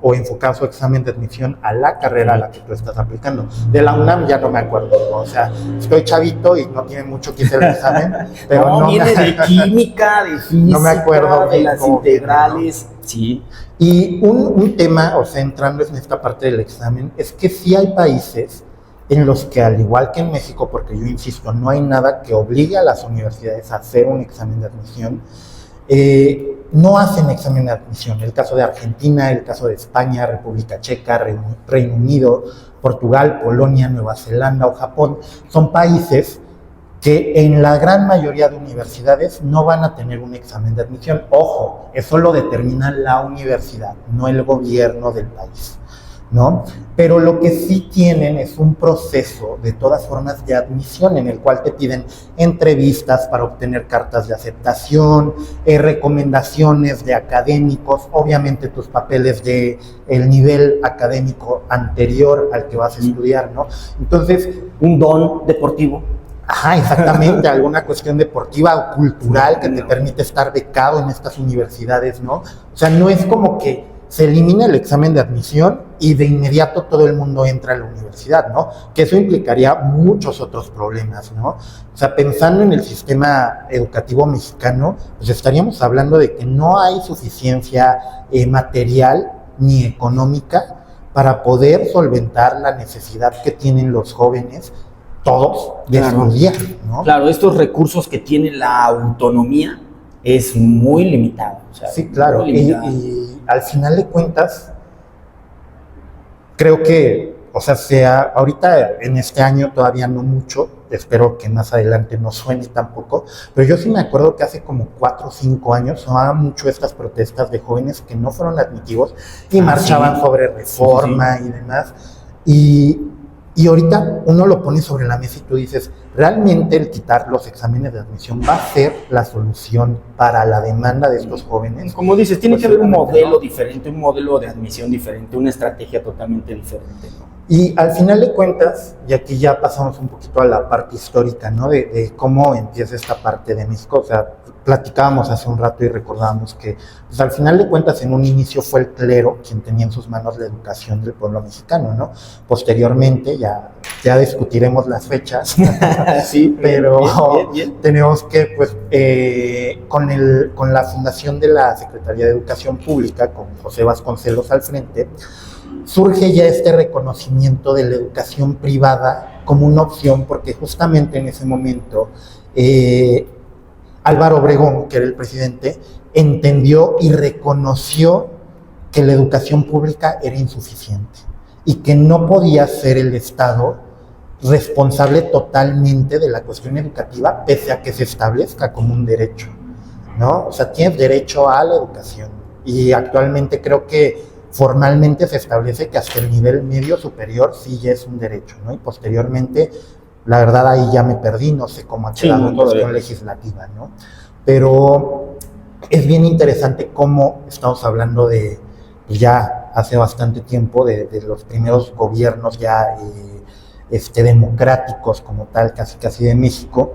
A: o enfocar su examen de admisión a la carrera a la que tú estás aplicando. De la UNAM ya no me acuerdo, ¿no? O sea, estoy chavito y no tiene mucho que hacer el examen, pero no
B: viene de química, de física,
A: no me acuerdo
B: de
A: bien
B: las
A: cómo viene,
B: integrales, sí.
A: Y un tema, o sea, entrando en esta parte del examen, es que sí hay países en los que, al igual que en México, porque yo insisto, no hay nada que obligue a las universidades a hacer un examen de admisión, no hacen examen de admisión. El caso de Argentina, el caso de España, República Checa, Reino Unido, Portugal, Polonia, Nueva Zelanda o Japón, son países que en la gran mayoría de universidades no van a tener un examen de admisión. Ojo, eso lo determina la universidad, no el gobierno del país, ¿no? Pero lo que sí tienen es un proceso, de todas formas, de admisión, en el cual te piden entrevistas para obtener cartas de aceptación, recomendaciones de académicos, obviamente tus papeles de el nivel académico anterior al que vas a estudiar, ¿no? Entonces,
B: Un don deportivo.
A: ajá, exactamente, alguna cuestión deportiva o cultural que te permite estar becado en estas universidades, ¿no? O sea, no es como que se elimina el examen de admisión y de inmediato todo el mundo entra a la universidad, ¿no? Que eso implicaría muchos otros problemas, ¿no? O sea, pensando en el sistema educativo mexicano, pues estaríamos hablando de que no hay suficiencia material ni económica para poder solventar la necesidad que tienen los jóvenes, todos, de estudiar, ¿no?
B: Claro, estos recursos que tiene la autonomía es muy limitado. O sea,
A: Sí, claro.
B: muy
A: Y
B: limitado.
A: al final de cuentas, creo que, o sea, ahorita en este año todavía no mucho, espero que más adelante no suene tampoco, pero yo sí me acuerdo que hace como 4 o 5 años sonaban mucho estas protestas de jóvenes que no fueron admitidos y marchaban
B: sí.
A: sobre reforma
B: Sí.
A: y demás. Y ahorita uno lo pone sobre la mesa y tú dices, ¿realmente el quitar los exámenes de admisión va a ser la solución para la demanda de estos jóvenes?
B: Como dices, tiene
A: Pues
B: que haber un
A: seguramente
B: modelo
A: no.
B: diferente, un modelo de admisión diferente, una estrategia totalmente diferente, ¿no?
A: Y al final de cuentas, y aquí ya pasamos un poquito a la parte histórica, ¿no? De cómo empieza esta parte de México. O sea, platicábamos hace un rato y recordábamos que, pues al final de cuentas, en un inicio fue el clero quien tenía en sus manos la educación del pueblo mexicano, ¿no? Posteriormente, ya ya discutiremos las fechas,
B: Sí,
A: pero
B: bien.
A: tenemos que, pues, con la fundación de la Secretaría de Educación Pública, con José Vasconcelos al frente, surge ya este reconocimiento de la educación privada como una opción, porque justamente en ese momento Álvaro Obregón, que era el presidente, entendió y reconoció que la educación pública era insuficiente y que no podía ser el Estado responsable totalmente de la cuestión educativa, pese a que se establezca como un derecho, ¿no? O sea, tienes derecho a la educación, y actualmente creo que formalmente se establece que hasta el nivel medio superior sí ya es un derecho, ¿no? Y posteriormente, la verdad ahí ya me perdí, no sé cómo ha quedado la cuestión legislativa, ¿no? Pero es bien interesante cómo estamos hablando de ya hace bastante tiempo, de los primeros gobiernos ya democráticos como tal, casi de México,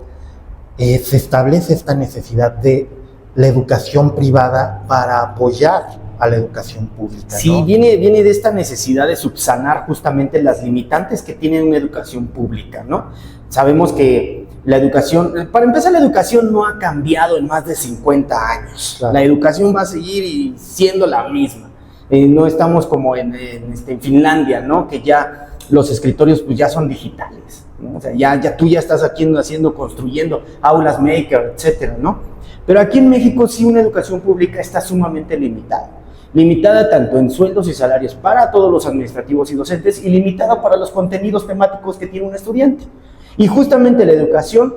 A: se establece esta necesidad de la educación privada para apoyar a la educación pública,
B: Sí,
A: ¿no?
B: viene de esta necesidad de subsanar justamente las limitantes que tiene una educación pública, ¿no? Sabemos que la educación, para empezar, la educación no ha cambiado en más de 50 años.
A: Claro.
B: La educación va a seguir siendo la misma. No estamos como en Finlandia, ¿no? Que ya los escritorios pues ya son digitales, ¿no? O sea, ya tú ya estás aquí construyendo aulas maker, etcétera, ¿no? Pero aquí en México sí una educación pública está sumamente limitada tanto en sueldos y salarios para todos los administrativos y docentes, y limitada para los contenidos temáticos que tiene un estudiante. Y justamente la educación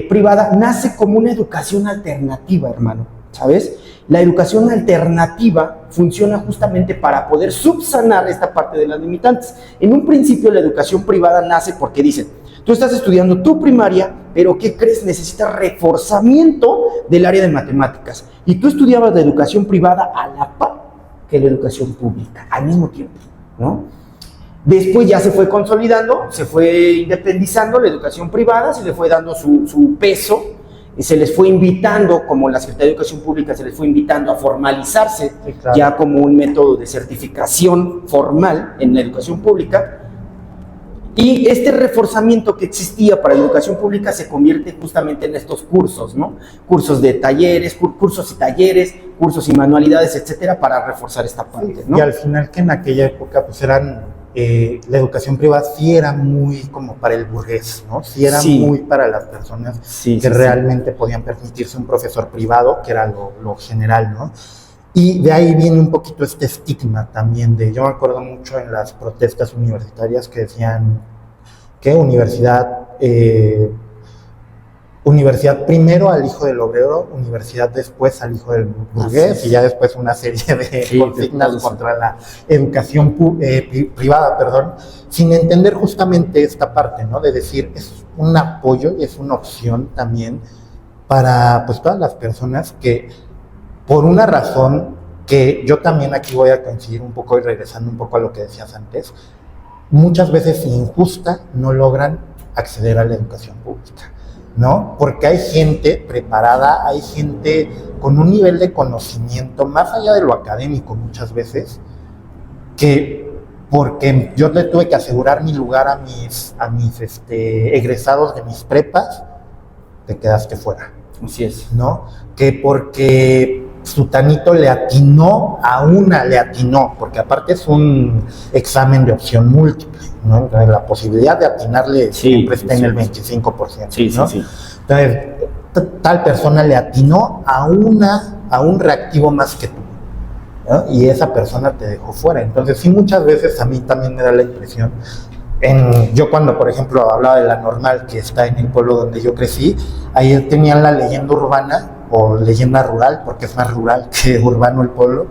B: privada nace como una educación alternativa, hermano, ¿sabes? La educación alternativa funciona justamente para poder subsanar esta parte de las limitantes. En un principio la educación privada nace porque dicen, tú estás estudiando tu primaria, pero ¿qué crees? Necesitas reforzamiento del área de matemáticas. Y tú estudiabas la educación privada a la par que la educación pública, al mismo tiempo, ¿no? Después ya se fue consolidando, se fue independizando la educación privada, se le fue dando su peso, y se les fue invitando, como la Secretaría de Educación Pública, se les fue invitando a formalizarse,
A: Sí, claro,
B: ya como un método de certificación formal en la educación pública. Y este reforzamiento que existía para la educación pública se convierte justamente en estos cursos, ¿no? Cursos de talleres, cursos y talleres, cursos y manualidades, etcétera, para reforzar esta parte, ¿no?
A: Y al final, que en aquella época pues la educación privada sí era muy como para el burgués, ¿no? Sí era muy para las personas que realmente podían permitirse un profesor privado, que era lo general, ¿no? Y de ahí viene un poquito este estigma también yo me acuerdo mucho en las protestas universitarias que decían que universidad primero al hijo del obrero, universidad después al hijo del burgués, y ya después una serie de consignas contra la educación privada, sin entender justamente esta parte, ¿no? De decir, es un apoyo y es una opción también para pues todas las personas que, por una razón que yo también aquí voy a coincidir un poco, y regresando un poco a lo que decías antes, muchas veces injusta, no logran acceder a la educación pública, ¿no? Porque hay gente preparada, hay gente con un nivel de conocimiento más allá de lo académico muchas veces, que porque yo le tuve que asegurar mi lugar a mis egresados de mis prepas, te quedaste fuera.
B: Así es.
A: ¿No? Que porque sutanito le atinó, porque aparte es un examen de opción múltiple, ¿no? Entonces, la posibilidad de atinarle siempre está en el 25%, ¿no? Entonces, tal persona le atinó a un reactivo más que tú, ¿no? Y esa persona te dejó fuera. Entonces, sí, muchas veces a mí también me da la impresión, yo cuando, por ejemplo, hablaba de La Normal, que está en el pueblo donde yo crecí, ahí tenían la leyenda urbana, o leyenda rural, porque es más rural que urbano el pueblo,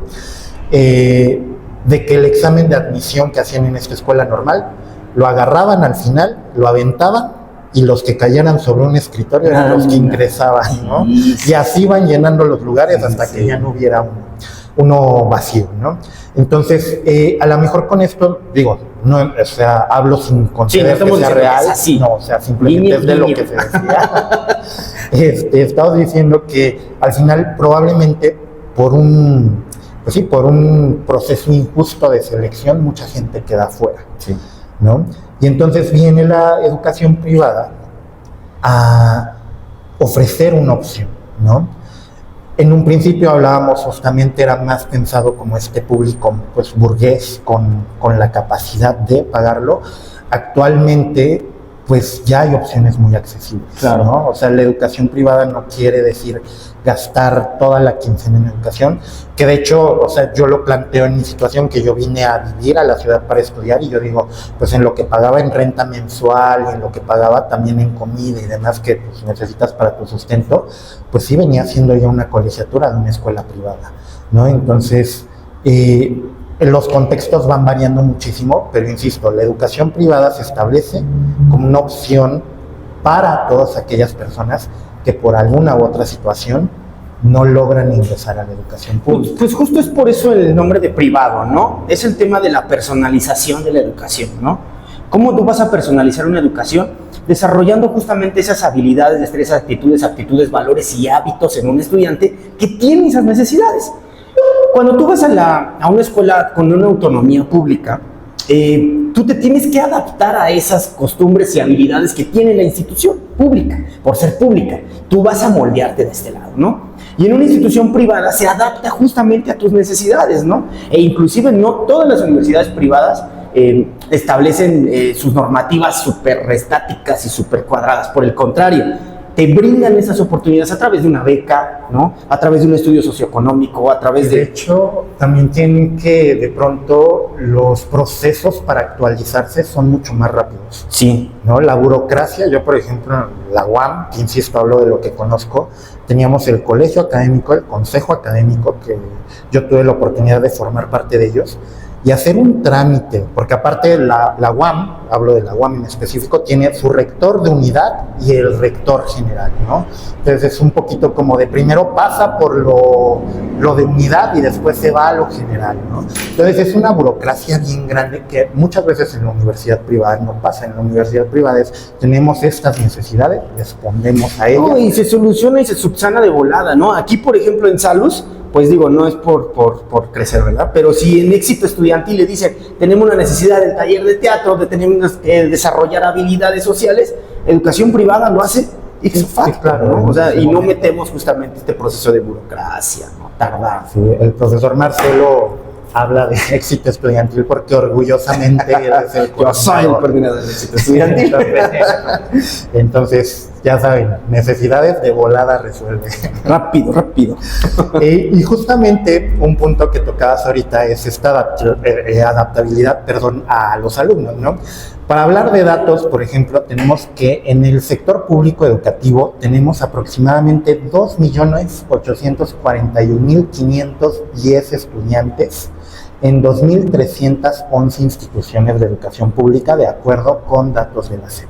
A: de que el examen de admisión que hacían en esta escuela normal, lo agarraban al final, lo aventaban, y los que cayeran sobre un escritorio eran los que ingresaban, ¿no? Y así iban llenando los lugares hasta que ya no hubiera uno vacío, ¿no? Entonces, a lo mejor con esto, digo, no, o sea, hablo sin considerar que sea real, no, o sea, simplemente es de lo que se decía. Estamos diciendo que al final probablemente por un proceso injusto de selección, mucha gente queda fuera.
B: Sí.
A: ¿no? Y entonces viene la educación privada a ofrecer una opción, ¿no? En un principio hablábamos, justamente era más pensado como este público pues burgués con la capacidad de pagarlo. Actualmente pues ya hay opciones muy accesibles,
B: Claro.
A: ¿no? O sea, la educación privada no quiere decir gastar toda la quincena en educación, que de hecho, o sea, yo lo planteo en mi situación, que yo vine a vivir a la ciudad para estudiar, y yo digo, pues en lo que pagaba en renta mensual y en lo que pagaba también en comida y demás que pues, necesitas para tu sustento, pues sí venía siendo ya una colegiatura de una escuela privada, ¿no? Entonces, los contextos van variando muchísimo, pero insisto, la educación privada se establece como una opción para todas aquellas personas que por alguna u otra situación no logran ingresar a la educación pública.
B: Pues justo es por eso el nombre de privado, ¿no? Es el tema de la personalización de la educación, ¿no? ¿Cómo tú vas a personalizar una educación? Desarrollando justamente esas habilidades, destrezas, aptitudes, valores y hábitos en un estudiante que tiene esas necesidades. Cuando tú vas a una escuela con una autonomía pública, tú te tienes que adaptar a esas costumbres y habilidades que tiene la institución pública, por ser pública. Tú vas a moldearte de este lado, ¿no? Y en una institución privada se adapta justamente a tus necesidades, ¿no? E inclusive no todas las universidades privadas establecen sus normativas súper estáticas y súper cuadradas. Por el contrario, te brindan esas oportunidades a través de una beca, ¿no? A través de un estudio socioeconómico, a través
A: De hecho, también tienen que, de pronto, los procesos para actualizarse son mucho más rápidos,
B: Sí.
A: ¿no? La burocracia, yo por ejemplo, en la UAM, que insisto, hablo de lo que conozco, teníamos el colegio académico, el consejo académico, que yo tuve la oportunidad de formar parte de ellos, y hacer un trámite, porque aparte la UAM, hablo de la UAM en específico, tiene su rector de unidad y el rector general, ¿no? Entonces es un poquito como de primero pasa por lo de unidad y después se va a lo general, ¿no? Entonces es una burocracia bien grande que muchas veces en la universidad privada no pasa. En la universidad privada tenemos estas necesidades, respondemos a ellas.
B: No, y se soluciona y se subsana de volada, ¿no? Aquí, por ejemplo, en Salus, pues digo, no es por crecer, ¿verdad? Pero si en Éxito Estudiantil le dicen, tenemos una necesidad del taller de teatro, de tenemos que desarrollar habilidades sociales, educación privada lo hace ipso facto,
A: sí, claro,
B: ¿no? O sea, y no
A: momento.
B: metemos justamente este proceso de burocracia, ¿no? Tardar.
A: Sí, el profesor Marcelo habla de éxito estudiantil porque orgullosamente él es el
B: Yo soy el coordinador de Éxito Estudiantil.
A: Entonces, ya saben, necesidades de volada resuelve.
B: Rápido.
A: Y justamente un punto que tocabas ahorita es esta adaptabilidad, a los alumnos, ¿no? Para hablar de datos, por ejemplo, tenemos que en el sector público educativo tenemos aproximadamente 2.841.510 estudiantes en 2.311 instituciones de educación pública, de acuerdo con datos de la SEP,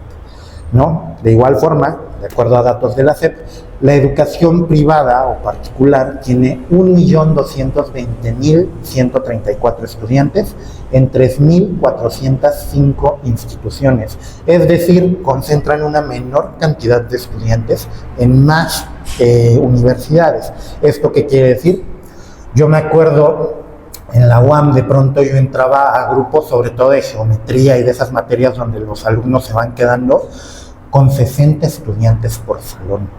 A: ¿no? De igual forma, de acuerdo a datos de la SEP, la educación privada o particular tiene 1.220.134 estudiantes en 3.405 instituciones. Es decir, concentran una menor cantidad de estudiantes en más universidades. ¿Esto qué quiere decir? Yo me acuerdo en la UAM, de pronto yo entraba a grupos, sobre todo de geometría y de esas materias donde los alumnos se van quedando con 60 estudiantes por salón.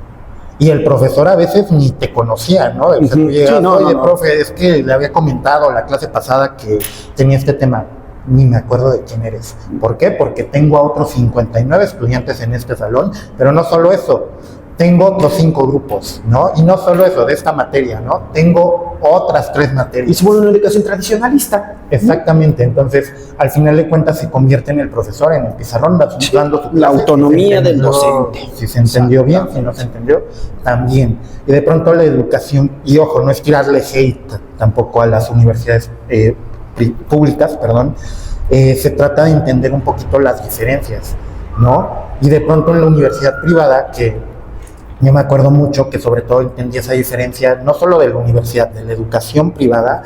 A: Y el profesor a veces ni te conocía, ¿no? O sea, tú llegas, oye, profe, es que le había comentado la clase pasada que tenía este tema. Ni me acuerdo de quién eres. ¿Por qué? Porque tengo a otros 59 estudiantes en este salón, pero no solo eso, tengo otros 5 grupos, ¿no? Y no solo eso, de esta materia, ¿no? Tengo otras 3 materias.
B: Y se vuelve una educación tradicionalista.
A: Exactamente, entonces al final de cuentas se convierte en el profesor, en el pizarrón, dando su clase,
B: la autonomía del
A: entendió,
B: docente.
A: si se entendió bien, si no se entendió, también. Y de pronto la educación, y ojo, no es tirarle hate tampoco a las universidades públicas, se trata de entender un poquito las diferencias, ¿no? Y de pronto en la universidad privada, que yo me acuerdo mucho que sobre todo entendí esa diferencia, no solo de la universidad, de la educación privada,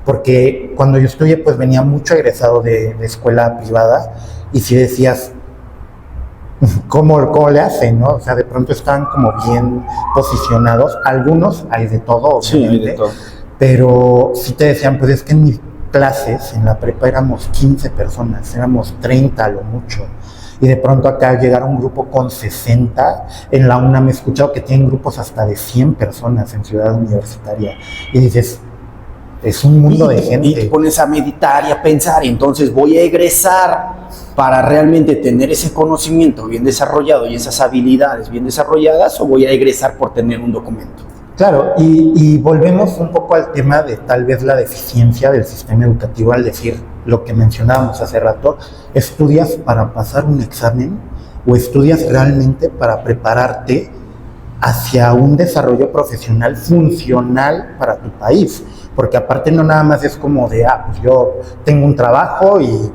A: porque cuando yo estudié, pues venía mucho egresado de escuela privada, y si decías, ¿cómo le hacen, no? O sea, de pronto están como bien posicionados, algunos, hay de todo, obviamente,
B: Sí, hay de todo.
A: pero sí te decían, pues es que en mi clases, en la prepa éramos 15 personas, éramos 30 a lo mucho. Y de pronto acá llegar a un grupo con 60, en la UNAM he escuchado que tienen grupos hasta de 100 personas en Ciudad Universitaria. Y dices, es un mundo de gente.
B: Y te pones a meditar y a pensar, y entonces voy a egresar para realmente tener ese conocimiento bien desarrollado y esas habilidades bien desarrolladas, o voy a egresar por tener un documento.
A: Claro, y volvemos un poco al tema de tal vez la deficiencia del sistema educativo al decir lo que mencionábamos hace rato, ¿estudias para pasar un examen o estudias realmente para prepararte hacia un desarrollo profesional funcional para tu país? Porque aparte no nada más es como de, pues yo tengo un trabajo y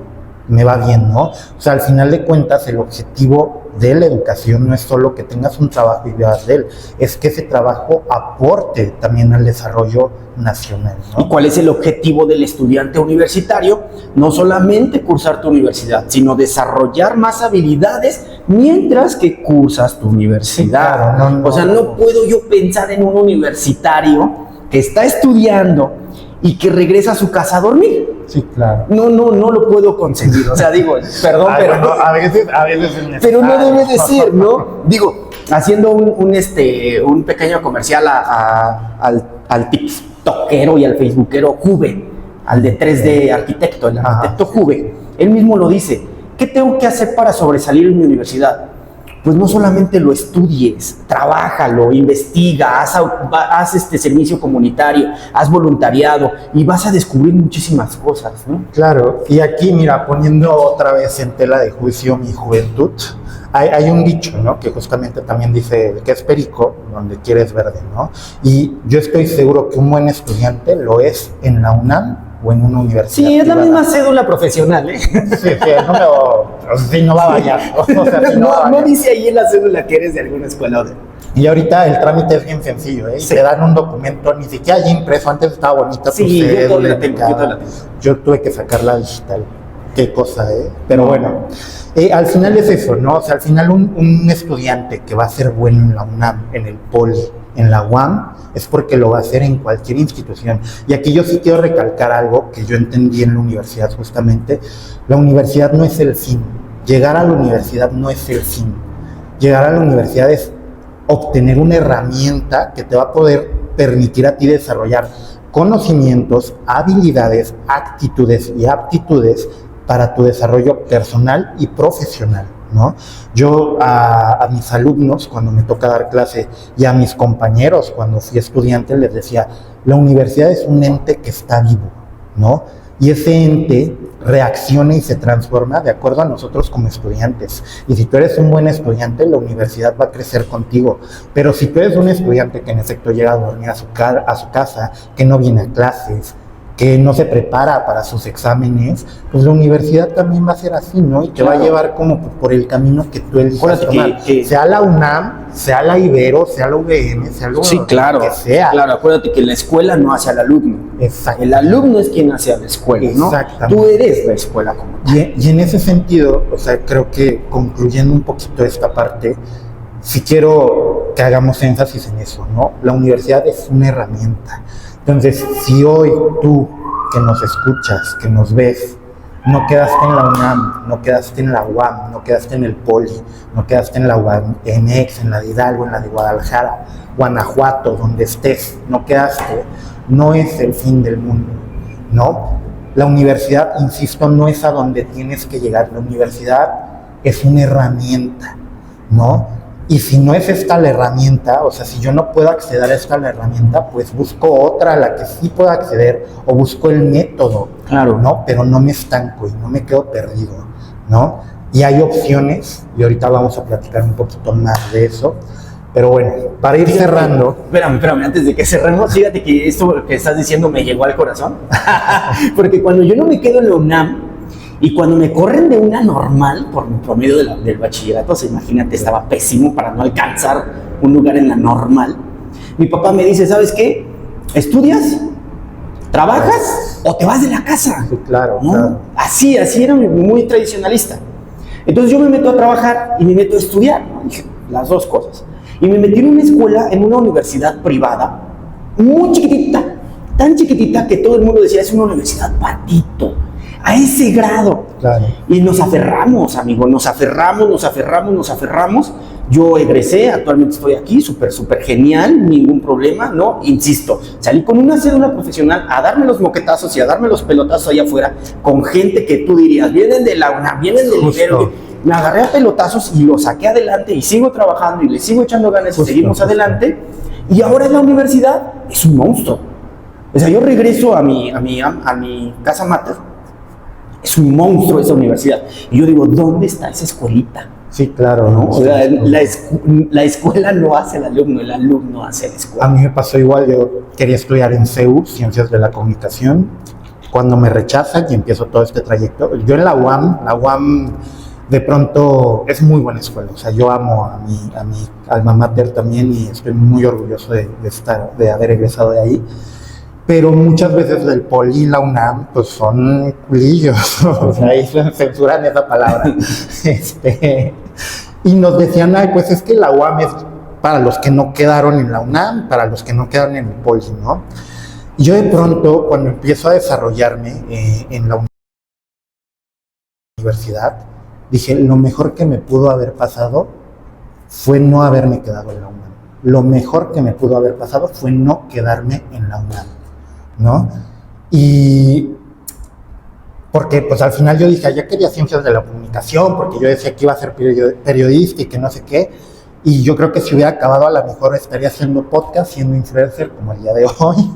A: me va bien, ¿no? O sea, al final de cuentas el objetivo de la educación no es solo que tengas un trabajo y vivas de él, es que ese trabajo aporte también al desarrollo nacional, ¿no?
B: ¿Y cuál es el objetivo del estudiante universitario? No solamente cursar tu universidad, sino desarrollar más habilidades mientras que cursas tu universidad.
A: Sí, claro,
B: o sea, no puedo yo pensar en un universitario que está estudiando y que regresa a su casa a dormir.
A: Sí, claro.
B: No lo puedo concebir. O sea, digo, perdón, pero
A: bueno, a veces es necesario.
B: pero no debe de ser, ¿no? Digo, haciendo un pequeño comercial al tiktokero y al facebookero Juve, al de 3D arquitecto, el arquitecto Juve. Él mismo lo dice. ¿Qué tengo que hacer para sobresalir en mi universidad? Pues no solamente lo estudies, trabájalo, investiga, haz servicio comunitario, haz voluntariado y vas a descubrir muchísimas cosas, ¿no?
A: Claro, y aquí, mira, poniendo otra vez en tela de juicio mi juventud, hay un dicho, ¿no? Que justamente también dice que es perico donde quieres verde, ¿no? Y yo estoy seguro que un buen estudiante lo es en la UNAM o en una universidad.
B: Sí, es la
A: privada.
B: misma cédula profesional, ¿eh?
A: Sí, no va a variar. O sea, sí, no va a
B: No
A: variar.
B: dice ahí en la cédula que eres de alguna escuela o de...
A: Y ahorita el trámite es bien sencillo, ¿eh?
B: Sí.
A: Te dan un documento, ni siquiera ya impreso, antes estaba bonita tu
B: Sí, yo
A: cédula,
B: todavía la tengo,
A: indicada. Yo tuve que sacarla digital. Qué cosa, ¿eh? Pero bueno, al final es eso, ¿no? O sea, al final un estudiante que va a ser bueno en la UNAM, en el Poli, en la UAM, es porque lo va a hacer en cualquier institución. Y aquí yo sí quiero recalcar algo que yo entendí en la universidad justamente. La universidad no es el fin. Llegar a la universidad no es el fin. Llegar a la universidad es obtener una herramienta que te va a poder permitir a ti desarrollar conocimientos, habilidades, actitudes y aptitudes para tu desarrollo personal y profesional, ¿no? Yo a mis alumnos, cuando me toca dar clase, y a mis compañeros, cuando fui estudiante, les decía, la universidad es un ente que está vivo, ¿no? Y ese ente reacciona y se transforma de acuerdo a nosotros como estudiantes. Y si tú eres un buen estudiante, la universidad va a crecer contigo. Pero si tú eres un estudiante que en efecto llega a dormir a su casa, que no viene a clases, que no se prepara para sus exámenes, pues la universidad también va a ser así, ¿no? Y te va a llevar como por el camino que tú elijas tomar. Sea la UNAM, sea la Ibero, sea la UVM, sea lo
B: Sí, claro,
A: que sea.
B: claro, acuérdate que la escuela no hace al alumno.
A: Exacto.
B: El alumno es quien hace a la escuela, ¿no?
A: Exactamente.
B: Tú eres la escuela como tal.
A: Y en ese sentido, o sea, creo que concluyendo un poquito esta parte, sí quiero que hagamos énfasis en eso, ¿no? La universidad es una herramienta. Entonces, si hoy tú, que nos escuchas, que nos ves, no quedaste en la UNAM, no quedaste en la UAM, no quedaste en el Poli, no quedaste en la UAMX, en la de Hidalgo, en la de Guadalajara, Guanajuato, donde estés, no quedaste, no es el fin del mundo, ¿no? La universidad, insisto, no es a donde tienes que llegar, la universidad es una herramienta, ¿no? Y si no es esta la herramienta, o sea, si yo no puedo acceder a esta la herramienta, pues busco otra a la que sí pueda acceder, o busco el método,
B: Claro.
A: ¿no? Pero no me estanco y no me quedo perdido, ¿no? Y hay opciones, y ahorita vamos a platicar un poquito más de eso, pero bueno, para ir cerrando...
B: Espérame, antes de que cerremos, fíjate que esto que estás diciendo me llegó al corazón, porque cuando yo no me quedo en la UNAM, y cuando me corren de una normal, por mi promedio del bachillerato, o sea, imagínate, estaba pésimo para no alcanzar un lugar en la normal. Mi papá me dice, ¿sabes qué? ¿Estudias? ¿Trabajas? ¿O te vas de la casa?
A: Sí, claro,
B: ¿No?
A: claro.
B: Así era muy tradicionalista. Entonces yo me meto a trabajar y me meto a estudiar, ¿no? Dije, las dos cosas. Y me metí en una escuela, en una universidad privada, muy chiquitita, tan chiquitita que todo el mundo decía, es una universidad patito, a ese grado.
A: Claro.
B: Y nos aferramos, amigo, nos aferramos. Yo egresé, actualmente estoy aquí, súper genial, ningún problema, ¿no? Insisto, salí con una cédula profesional a darme los moquetazos y a darme los pelotazos allá afuera con gente que tú dirías, vienen de la UNAM, vienen del Ibero. Me agarré a pelotazos y lo saqué adelante y sigo trabajando y le sigo echando ganas y seguimos adelante. Y ahora en la universidad es un monstruo. O sea, yo regreso a mi casa mater, es un monstruo esa universidad. Y yo digo, ¿dónde está esa escuelita?
A: Sí, claro, ¿no?
B: O sea, la escuela no hace el alumno hace la escuela.
A: A mí me pasó igual, yo quería estudiar en CEU, Ciencias de la Comunicación, cuando me rechazan y empiezo todo este trayecto. Yo en la UAM de pronto es muy buena escuela, o sea, yo amo a mi alma mater también y estoy muy orgulloso de haber egresado de ahí. Pero muchas veces el Poli y la UNAM pues son culillos, o sea, ahí censuran esa palabra. Y nos decían, ay, pues es que la UAM es para los que no quedaron en la UNAM, para los que no quedaron en el Poli, ¿no? Y yo de pronto, cuando empiezo a desarrollarme en la universidad, dije, lo mejor que me pudo haber pasado fue no haberme quedado en la UNAM. Lo mejor que me pudo haber pasado fue no quedarme en la UNAM, ¿no? Y porque pues al final yo dije, ya quería Ciencias de la Comunicación, porque yo decía que iba a ser periodista y que no sé qué, y yo creo que si hubiera acabado a lo mejor estaría haciendo podcast, siendo influencer como el día de hoy.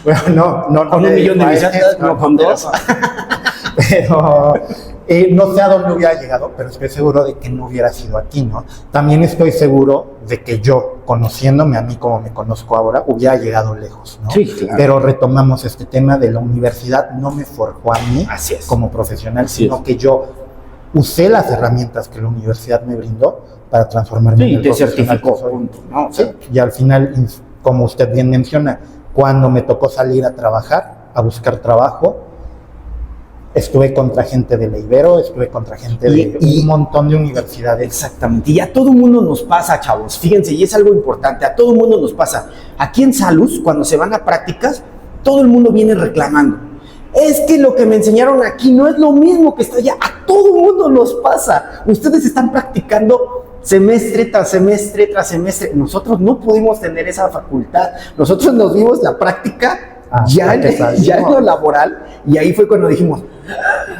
A: Bueno, no
B: con 1 millón de visitas, no con 2.
A: Pero no sé a dónde hubiera llegado, pero estoy seguro de que no hubiera sido aquí, ¿no? También estoy seguro de que yo, conociéndome a mí como me conozco ahora, hubiera llegado lejos, ¿no?
B: Sí, claro.
A: Pero retomamos este tema de la universidad, no me forjó a mí como profesional, sino que yo usé las herramientas que la universidad me brindó para transformarme en el profesional.
B: Sí, te certificó, punto, ¿no?
A: Sí, y al final, como usted bien menciona, cuando me tocó salir a trabajar, a buscar trabajo, estuve contra gente de la Ibero, estuve contra gente de un montón de universidades.
B: Exactamente, y a todo mundo nos pasa, chavos, fíjense, y es algo importante, a todo mundo nos pasa. Aquí en Salus, cuando se van a prácticas, todo el mundo viene reclamando. Es que lo que me enseñaron aquí no es lo mismo que está allá, a todo mundo nos pasa. Ustedes están practicando semestre tras semestre tras semestre. Nosotros no pudimos tener esa facultad, nosotros nos vimos la práctica ya en lo laboral, y ahí fue cuando dijimos,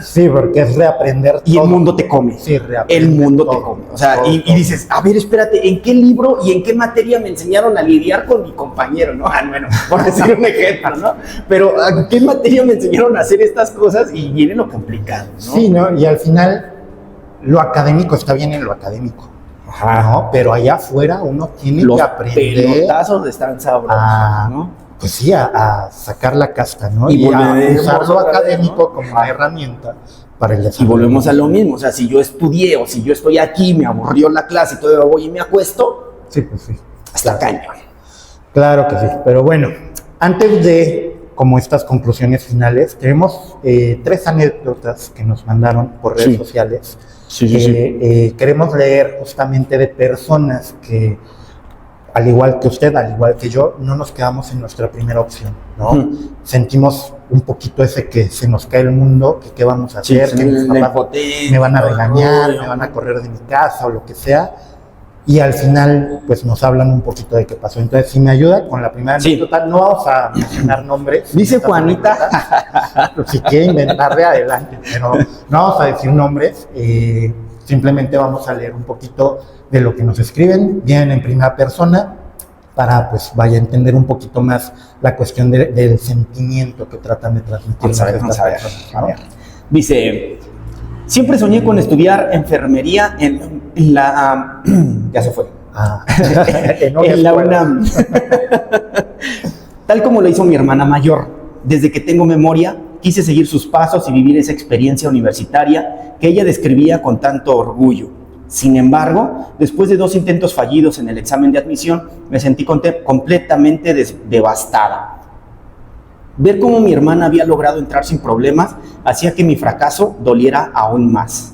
A: sí, porque es reaprender
B: y
A: todo.
B: El mundo te come.
A: Sí,
B: el mundo te come. O sea, y dices, a ver, espérate, ¿en qué libro y en qué materia me enseñaron a lidiar con mi compañero, no? Bueno, por decir un ejemplo, ¿no? Pero ¿en qué materia me enseñaron a hacer estas cosas? Y viene lo complicado, ¿no?
A: Sí, ¿no? Y al final, lo académico está bien en lo académico. Ajá. ¿No? Pero allá afuera uno tiene que aprender.
B: Los pelotazos están sabrosos, ¿no?
A: Pues sí, a sacar la casta, ¿no?
B: Y
A: a usar lo
B: ¿no?
A: académico como una herramienta para el desarrollo.
B: Y volvemos a lo mismo, o sea, si yo estudié o si yo estoy aquí, me aburrió la clase y todavía voy y me acuesto,
A: sí, pues sí.
B: Hasta cañón.
A: Claro que sí, pero bueno, antes de como estas conclusiones finales, tenemos 3 anécdotas que nos mandaron por redes sociales. Sí. Queremos leer justamente de personas que, al igual que usted, al igual que yo, no nos quedamos en nuestra primera opción, ¿no? Sentimos un poquito ese que se nos cae el mundo, que qué vamos a hacer, que mis papás me van a regañar, me van a correr de mi casa o lo que sea, y al final pues nos hablan un poquito de qué pasó. Entonces, si me ayuda con la primera anécdota, no vamos a mencionar nombres.
B: Dice Juanita.
A: Si quiere inventarle, adelante, pero no vamos a decir nombres, simplemente vamos a leer un poquito de lo que nos escriben, vienen en primera persona, para pues vaya a entender un poquito más la cuestión del sentimiento que tratan de transmitir estas personas, ¿no?
B: Dice, siempre soñé con estudiar enfermería en la... ya se fue. En la UNAM. Tal como lo hizo mi hermana mayor. Desde que tengo memoria, quise seguir sus pasos y vivir esa experiencia universitaria que ella describía con tanto orgullo. Sin embargo, después de 2 intentos fallidos en el examen de admisión, me sentí completamente devastada. Ver cómo mi hermana había logrado entrar sin problemas hacía que mi fracaso doliera aún más.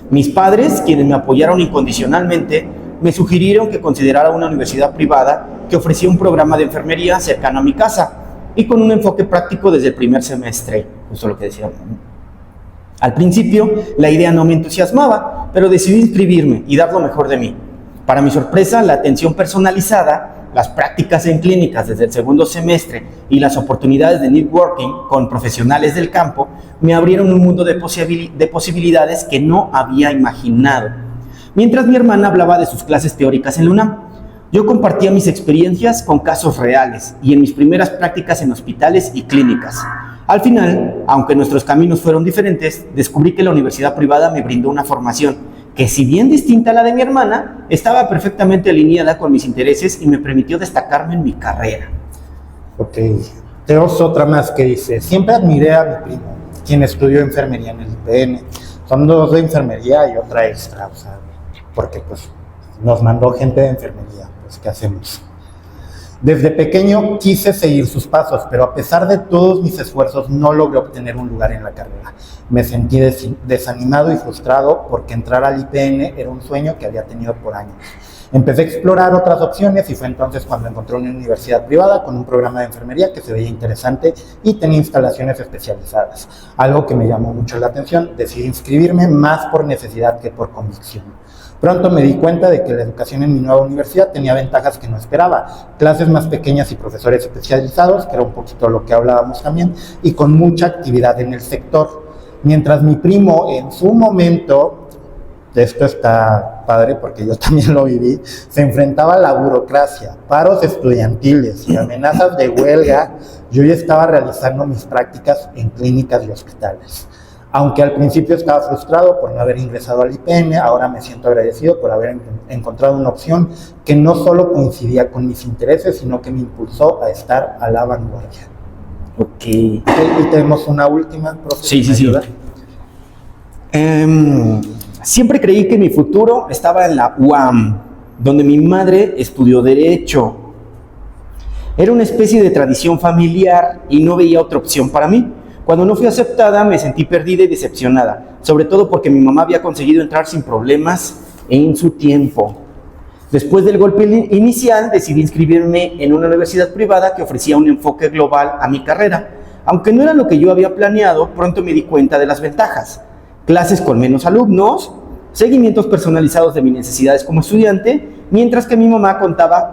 B: Mis padres, quienes me apoyaron incondicionalmente, me sugirieron que considerara una universidad privada que ofrecía un programa de enfermería cercano a mi casa. y con un enfoque práctico desde el primer semestre, justo lo que decía. Al principio, la idea no me entusiasmaba, pero decidí inscribirme y dar lo mejor de mí. Para mi sorpresa, la atención personalizada, las prácticas en clínicas desde el segundo semestre y las oportunidades de networking con profesionales del campo me abrieron un mundo de posibilidades que no había imaginado. Mientras mi hermana hablaba de sus clases teóricas en la UNAM, yo compartía mis experiencias con casos reales y en mis primeras prácticas en hospitales y clínicas. Al final, aunque nuestros caminos fueron diferentes, descubrí que la universidad privada me brindó una formación que, si bien distinta a la de mi hermana, estaba perfectamente alineada con mis intereses y me permitió destacarme en mi carrera.
A: Ok, tenemos otra más que dice: siempre admiré a mi primo, quien estudió enfermería en el IPN. Son dos de enfermería y otra extra, o sea, porque pues nos mandó gente de enfermería, pues ¿qué hacemos? Desde pequeño quise seguir sus pasos, pero a pesar de todos mis esfuerzos no logré obtener un lugar en la carrera. Me sentí desanimado y frustrado porque entrar al IPN era un sueño que había tenido por años. Empecé a explorar otras opciones y fue entonces cuando encontré una universidad privada con un programa de enfermería que se veía interesante y tenía instalaciones especializadas. Algo que me llamó mucho la atención. Decidí inscribirme más por necesidad que por convicción. Pronto me di cuenta de que la educación en mi nueva universidad tenía ventajas que no esperaba: clases más pequeñas y profesores especializados, que era un poquito lo que hablábamos también, y con mucha actividad en el sector. Mientras mi primo en su momento, esto está padre porque yo también lo viví, se enfrentaba a la burocracia, paros estudiantiles y amenazas de huelga, yo ya estaba realizando mis prácticas en clínicas y hospitales. Aunque al principio estaba frustrado por no haber ingresado al IPN, ahora me siento agradecido por haber encontrado una opción que no solo coincidía con mis intereses, sino que me impulsó a estar a la vanguardia.
B: Ok.
A: Y tenemos una última, profe.
B: Sí. Siempre creí que mi futuro estaba en la UAM, donde mi madre estudió Derecho. Era una especie de tradición familiar y no veía otra opción para mí. Cuando no fui aceptada, me sentí perdida y decepcionada, sobre todo porque mi mamá había conseguido entrar sin problemas en su tiempo. Después del golpe inicial, decidí inscribirme en una universidad privada que ofrecía un enfoque global a mi carrera. Aunque no era lo que yo había planeado, pronto me di cuenta de las ventajas: clases con menos alumnos, seguimientos personalizados de mis necesidades como estudiante, mientras que mi mamá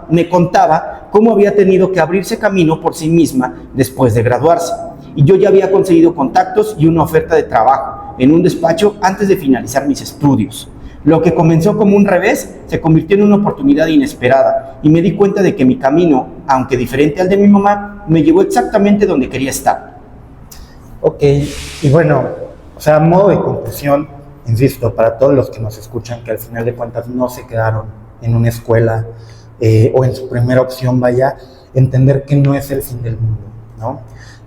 B: me contaba cómo había tenido que abrirse camino por sí misma después de graduarse. Y yo ya había conseguido contactos y una oferta de trabajo en un despacho antes de finalizar mis estudios. Lo que comenzó como un revés se convirtió en una oportunidad inesperada y me di cuenta de que mi camino, aunque diferente al de mi mamá, me llevó exactamente donde quería estar.
A: Ok, y bueno, o sea, a modo de conclusión, insisto, para todos los que nos escuchan, que al final de cuentas no se quedaron en una escuela o en su primera opción, vaya, entender que no es el fin del mundo, ¿no?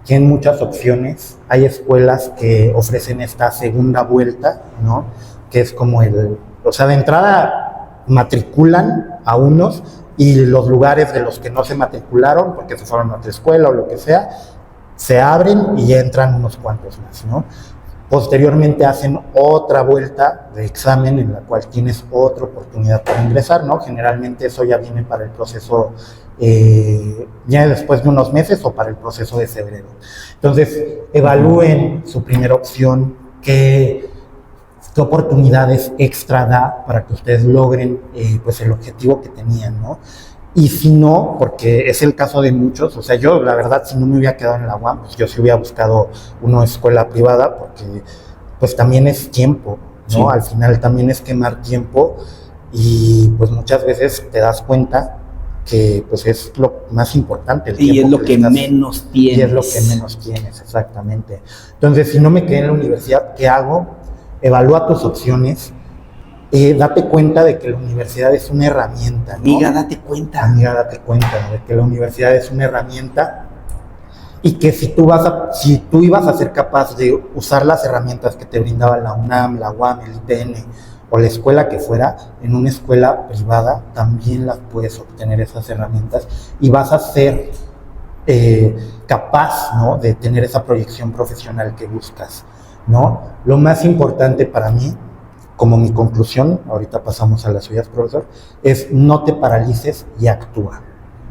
A: Tienen muchas opciones, hay escuelas que ofrecen esta segunda vuelta, ¿no? Que es como o sea, de entrada matriculan a unos y los lugares de los que no se matricularon porque se fueron a otra escuela o lo que sea, se abren y entran unos cuantos más, ¿no? Posteriormente hacen otra vuelta de examen en la cual tienes otra oportunidad para ingresar, ¿no? Generalmente eso ya viene para el proceso ya después de unos meses o para el proceso de febrero. Entonces, evalúen su primera opción, qué oportunidades extra da para que ustedes logren pues el objetivo que tenían, ¿no? Y si no, porque es el caso de muchos, o sea, yo la verdad, si no me hubiera quedado en la UAM, pues yo sí hubiera buscado una escuela privada, porque pues también es tiempo, ¿no? Sí. Al final también es quemar tiempo y pues muchas veces te das cuenta que pues es lo más importante. El
B: y es lo que menos tienes.
A: Y es lo que menos tienes, exactamente. Entonces, si no me quedé en la universidad, ¿qué hago? Evalúa tus opciones. Date cuenta de que la universidad es una herramienta, ¿no?
B: Amiga, date cuenta.
A: Amiga, date cuenta de que la universidad es una herramienta y que si tú ibas a ser capaz de usar las herramientas que te brindaba la UNAM, la UAM, el IPN o la escuela que fuera, en una escuela privada también las puedes obtener esas herramientas y vas a ser capaz, ¿no? De tener esa proyección profesional que buscas, ¿no? Lo más importante para mí, como mi conclusión, ahorita pasamos a las suyas, profesor, es no te paralices y actúa.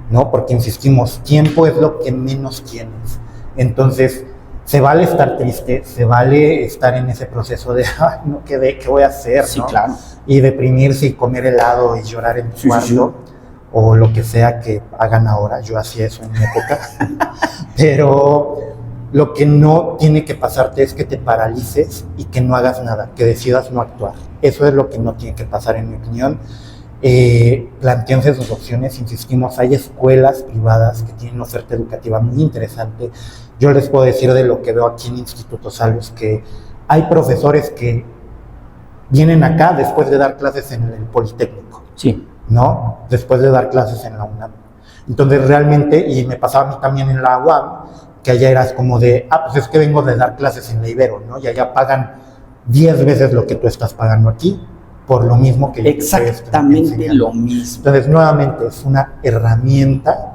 A: ¿no? Porque insistimos, tiempo es lo que menos tienes. Entonces, se vale estar triste, se vale estar en ese proceso de, ay, no quedé, ¿qué voy a hacer?
B: Sí,
A: ¿no?
B: claro.
A: Y deprimirse y comer helado y llorar en tu cuarto, o lo que sea que hagan ahora. Yo hacía eso en mi época. Pero lo que no tiene que pasarte es que te paralices y que no hagas nada, que decidas no actuar. Eso es lo que no tiene que pasar, en mi opinión. Plantéense sus opciones, insistimos, hay escuelas privadas que tienen una oferta educativa muy interesante. Yo les puedo decir de lo que veo aquí en Instituto Salus, que hay profesores que vienen acá después de dar clases en el Politécnico,
B: Sí.
A: ¿no? Después de dar clases en la UNAM. Entonces realmente, y me pasaba a mí también en la UAM, que allá eras como de, pues es que vengo de dar clases en la Ibero, ¿no? Y allá pagan 10 veces lo que tú estás pagando aquí, por lo mismo que yo te estoy
B: Exactamente
A: enseñando.
B: lo mismo.
A: Entonces, nuevamente, es una herramienta.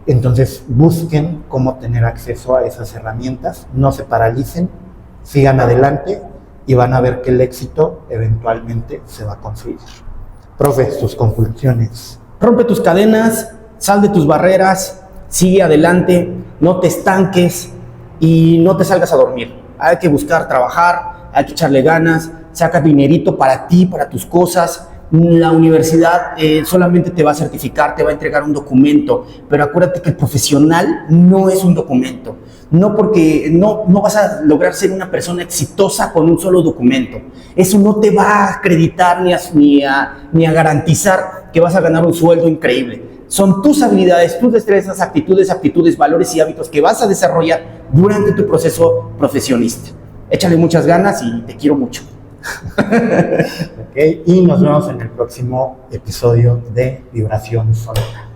A: Entonces, busquen cómo tener acceso a esas herramientas, no se paralicen, sigan adelante y van a ver que el éxito eventualmente se va a conseguir. Profe, sus conclusiones.
B: Rompe tus cadenas, sal de tus barreras, sigue adelante, no te estanques y no te salgas a dormir. Hay que buscar trabajar, hay que echarle ganas, saca dinerito para ti, para tus cosas. La universidad solamente te va a certificar, te va a entregar un documento, pero acuérdate que el profesional no es un documento. No, porque no vas a lograr ser una persona exitosa con un solo documento. Eso no te va a acreditar ni a garantizar que vas a ganar un sueldo increíble. Son tus habilidades, tus destrezas, aptitudes, valores y hábitos que vas a desarrollar durante tu proceso profesionista. Échale muchas ganas y te quiero mucho.
A: Okay, y nos vemos en el próximo episodio de Vibración Sonora.